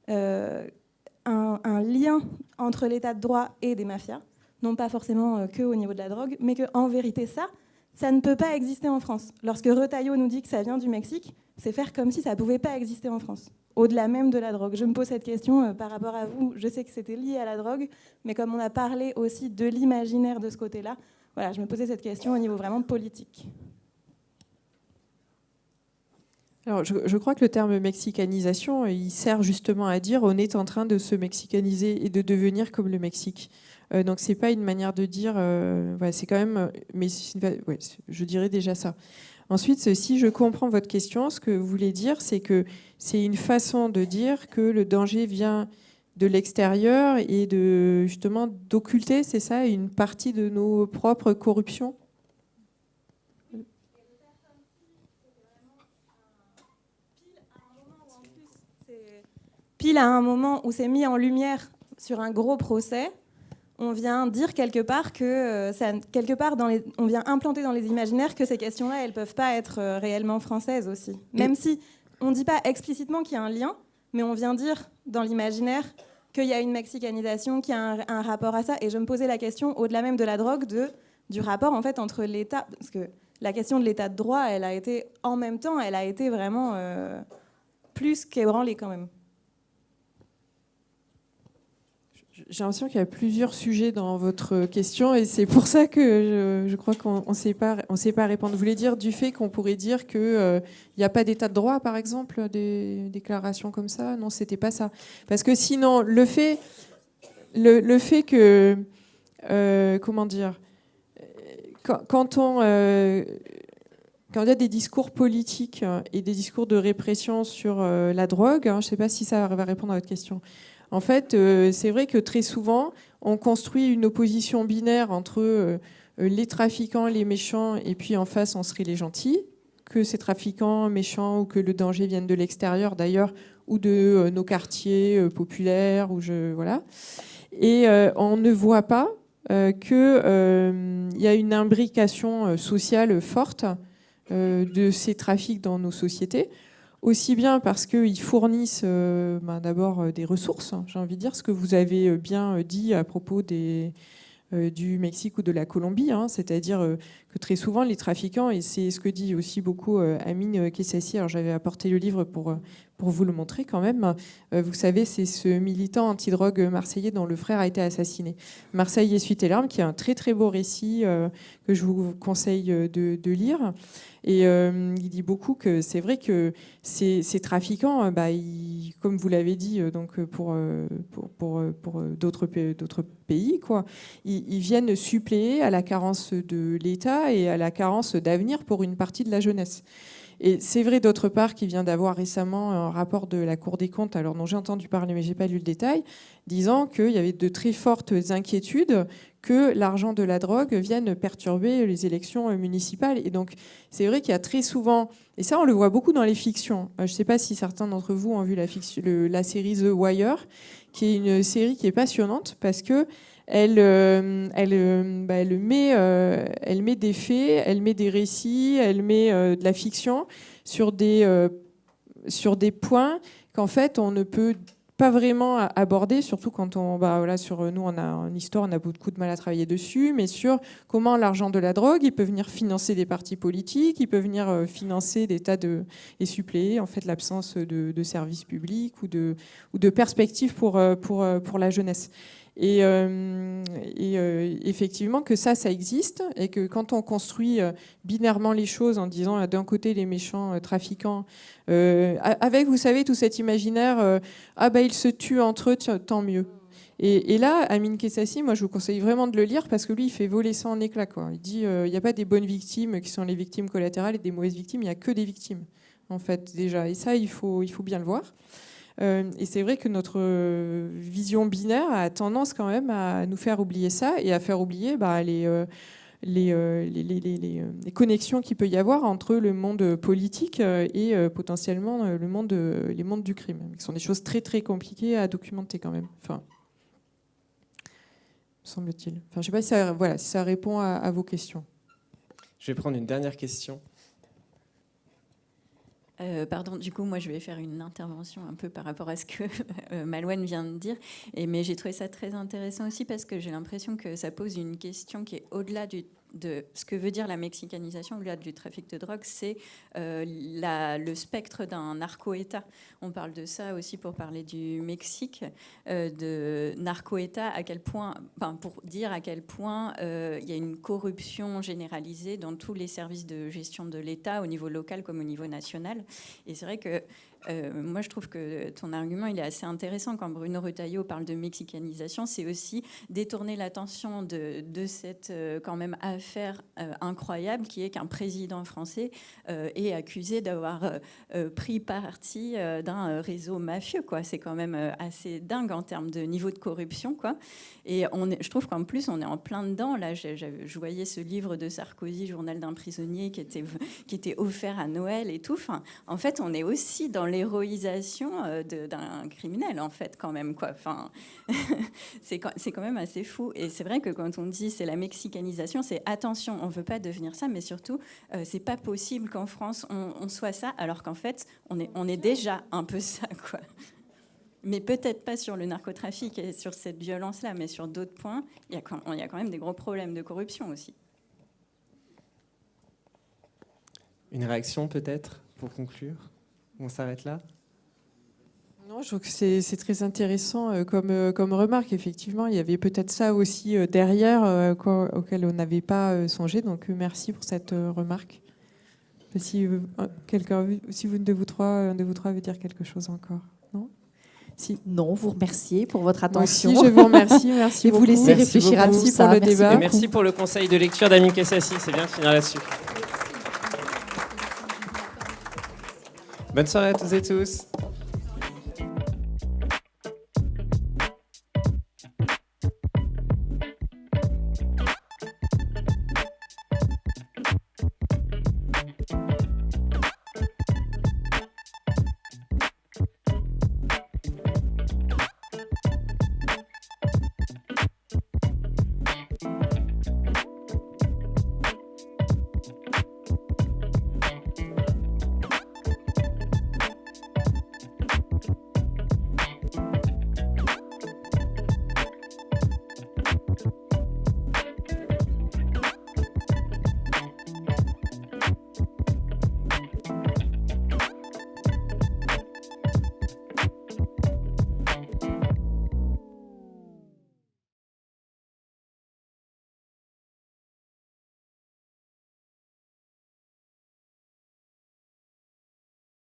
un lien entre l'État de droit et des mafias, non pas forcément que au niveau de la drogue, mais qu'en vérité, ça ne peut pas exister en France. Lorsque Retailleau nous dit que ça vient du Mexique, c'est faire comme si ça ne pouvait pas exister en France, au-delà même de la drogue. Je me pose cette question par rapport à vous. Je sais que c'était lié à la drogue, mais comme on a parlé aussi de l'imaginaire de ce côté-là, voilà, je me posais cette question au niveau vraiment politique. Alors, je crois que le terme mexicanisation, il sert justement à dire on est en train de se mexicaniser et de devenir comme le Mexique. Donc, c'est pas une manière de dire, voilà, c'est quand même, mais ouais, je dirais déjà ça. Ensuite, si je comprends votre question, ce que vous voulez dire, c'est que c'est une façon de dire que le danger vient de l'extérieur et de justement d'occulter, c'est ça, une partie de nos propres corruptions. Pile à un moment où c'est mis en lumière sur un gros procès, on vient dire quelque part que on vient implanter dans les imaginaires que ces questions-là, elles peuvent pas être réellement françaises aussi. Même si on dit pas explicitement qu'il y a un lien, mais on vient dire dans l'imaginaire qu'il y a une mexicanisation, qu'il y a un rapport à ça. Et je me posais la question, au-delà même de la drogue, du rapport en fait entre l'État, parce que la question de l'État de droit, elle a été en même temps, elle a été vraiment plus qu'ébranlée quand même. J'ai l'impression qu'il y a plusieurs sujets dans votre question et c'est pour ça que je crois qu'on ne sait pas répondre. Vous voulez dire du fait qu'on pourrait dire qu'il n'y a pas d'état de droit, par exemple, des déclarations comme ça? Non, c'était pas ça. Parce que sinon, le fait que... comment dire, quand il y a des discours politiques et des discours de répression sur la drogue, je ne sais pas si ça va répondre à votre question. En fait, c'est vrai que très souvent, on construit une opposition binaire entre les trafiquants, les méchants, et puis en face, on serait les gentils, que ces trafiquants, méchants, ou que le danger vienne de l'extérieur d'ailleurs, ou de nos quartiers populaires, voilà. Et on ne voit pas qu'il y a une imbrication sociale forte de ces trafics dans nos sociétés, aussi bien parce qu'ils fournissent d'abord des ressources, j'ai envie de dire, ce que vous avez bien dit à propos du Mexique ou de la Colombie, c'est-à-dire que très souvent les trafiquants, et c'est ce que dit aussi beaucoup Amine Kessassi, alors j'avais apporté le livre pour vous le montrer quand même, vous savez, c'est ce militant anti-drogue marseillais dont le frère a été assassiné. Marseille essuie tes larmes, qui est un très très beau récit que je vous conseille de lire. Et il dit beaucoup que c'est vrai que ces trafiquants, comme vous l'avez dit, donc pour d'autres pays, quoi, ils viennent suppléer à la carence de l'État et à la carence d'avenir pour une partie de la jeunesse. Et c'est vrai d'autre part qu'il vient d'avoir récemment un rapport de la Cour des comptes, alors dont j'ai entendu parler mais j'ai pas lu le détail, disant qu'il y avait de très fortes inquiétudes que l'argent de la drogue vienne perturber les élections municipales. Et donc c'est vrai qu'il y a très souvent, et ça on le voit beaucoup dans les fictions, je ne sais pas si certains d'entre vous ont vu la série The Wire, qui est une série qui est passionnante parce que elle met des faits, elle met des récits, elle met de la fiction sur des points qu'en fait on ne peut pas vraiment aborder, surtout quand sur nous on a en histoire, on a beaucoup de mal à travailler dessus, mais sur comment l'argent de la drogue, il peut venir financer des partis politiques, il peut venir financer des tas et suppléer en fait l'absence de services publics ou de perspectives pour la jeunesse. Et effectivement que ça existe et que quand on construit binairement les choses en disant d'un côté les méchants trafiquants avec, vous savez, tout cet imaginaire ils se tuent entre eux, tant mieux. Et là, Amine Kessassi, moi je vous conseille vraiment de le lire parce que lui il fait voler ça en éclats, quoi. Il dit il n'y a pas des bonnes victimes qui sont les victimes collatérales et des mauvaises victimes, il n'y a que des victimes. en fait, déjà. Et ça, il faut bien le voir. Et c'est vrai que notre vision binaire a tendance quand même à nous faire oublier ça et à faire oublier les connexions qu'il peut y avoir entre le monde politique et potentiellement les mondes du crime, qui sont des choses très très compliquées à documenter quand même. Enfin, semble-t-il. Enfin, je ne sais pas si ça répond à vos questions. Je vais prendre une dernière question. Pardon, du coup, moi, je vais faire une intervention un peu par rapport à ce que Malouane vient de dire. Mais j'ai trouvé ça très intéressant aussi parce que j'ai l'impression que ça pose une question qui est au-delà de ce que veut dire la mexicanisation, au-delà du trafic de drogue, c'est le spectre d'un narco-État. On parle de ça aussi pour parler du Mexique, de narco-État, pour dire à quel point il y a une corruption généralisée dans tous les services de gestion de l'État, au niveau local comme au niveau national. Et c'est vrai que moi, je trouve que ton argument, il est assez intéressant. Quand Bruno Retailleau parle de mexicanisation, c'est aussi détourner l'attention de cette quand même affaire incroyable qui est qu'un président français est accusé d'avoir pris parti d'un réseau mafieux, quoi. C'est quand même assez dingue en termes de niveau de corruption, quoi. Et je trouve qu'en plus, on est en plein dedans. Là, je voyais ce livre de Sarkozy, Journal d'un prisonnier, qui était offert à Noël et tout. Enfin, en fait, on est aussi dans l'héroïsation d'un criminel, en fait, quand même, quoi. Enfin, c'est quand même assez fou. Et c'est vrai que quand on dit c'est la mexicanisation, c'est attention, on ne veut pas devenir ça, mais surtout, c'est pas possible qu'en France, on soit ça, alors qu'en fait, on est déjà un peu ça, quoi. Mais peut-être pas sur le narcotrafic et sur cette violence-là, mais sur d'autres points, il y a quand même des gros problèmes de corruption aussi. Une réaction peut-être pour conclure? On s'arrête là? Non, je trouve que c'est très intéressant comme remarque. Effectivement, il y avait peut-être ça aussi derrière auquel on n'avait pas songé. Donc merci pour cette remarque. Si vous de vous trois veut dire quelque chose encore, non? Si. Non, vous remerciez pour votre attention. Moi aussi, je vous remercie. Merci beaucoup. Et vous laissez réfléchir à tout ça. Pour le débat. Et merci pour le conseil de lecture d'Ami Kessassi. C'est bien de finir là-dessus. Bonne soirée à tous et tous.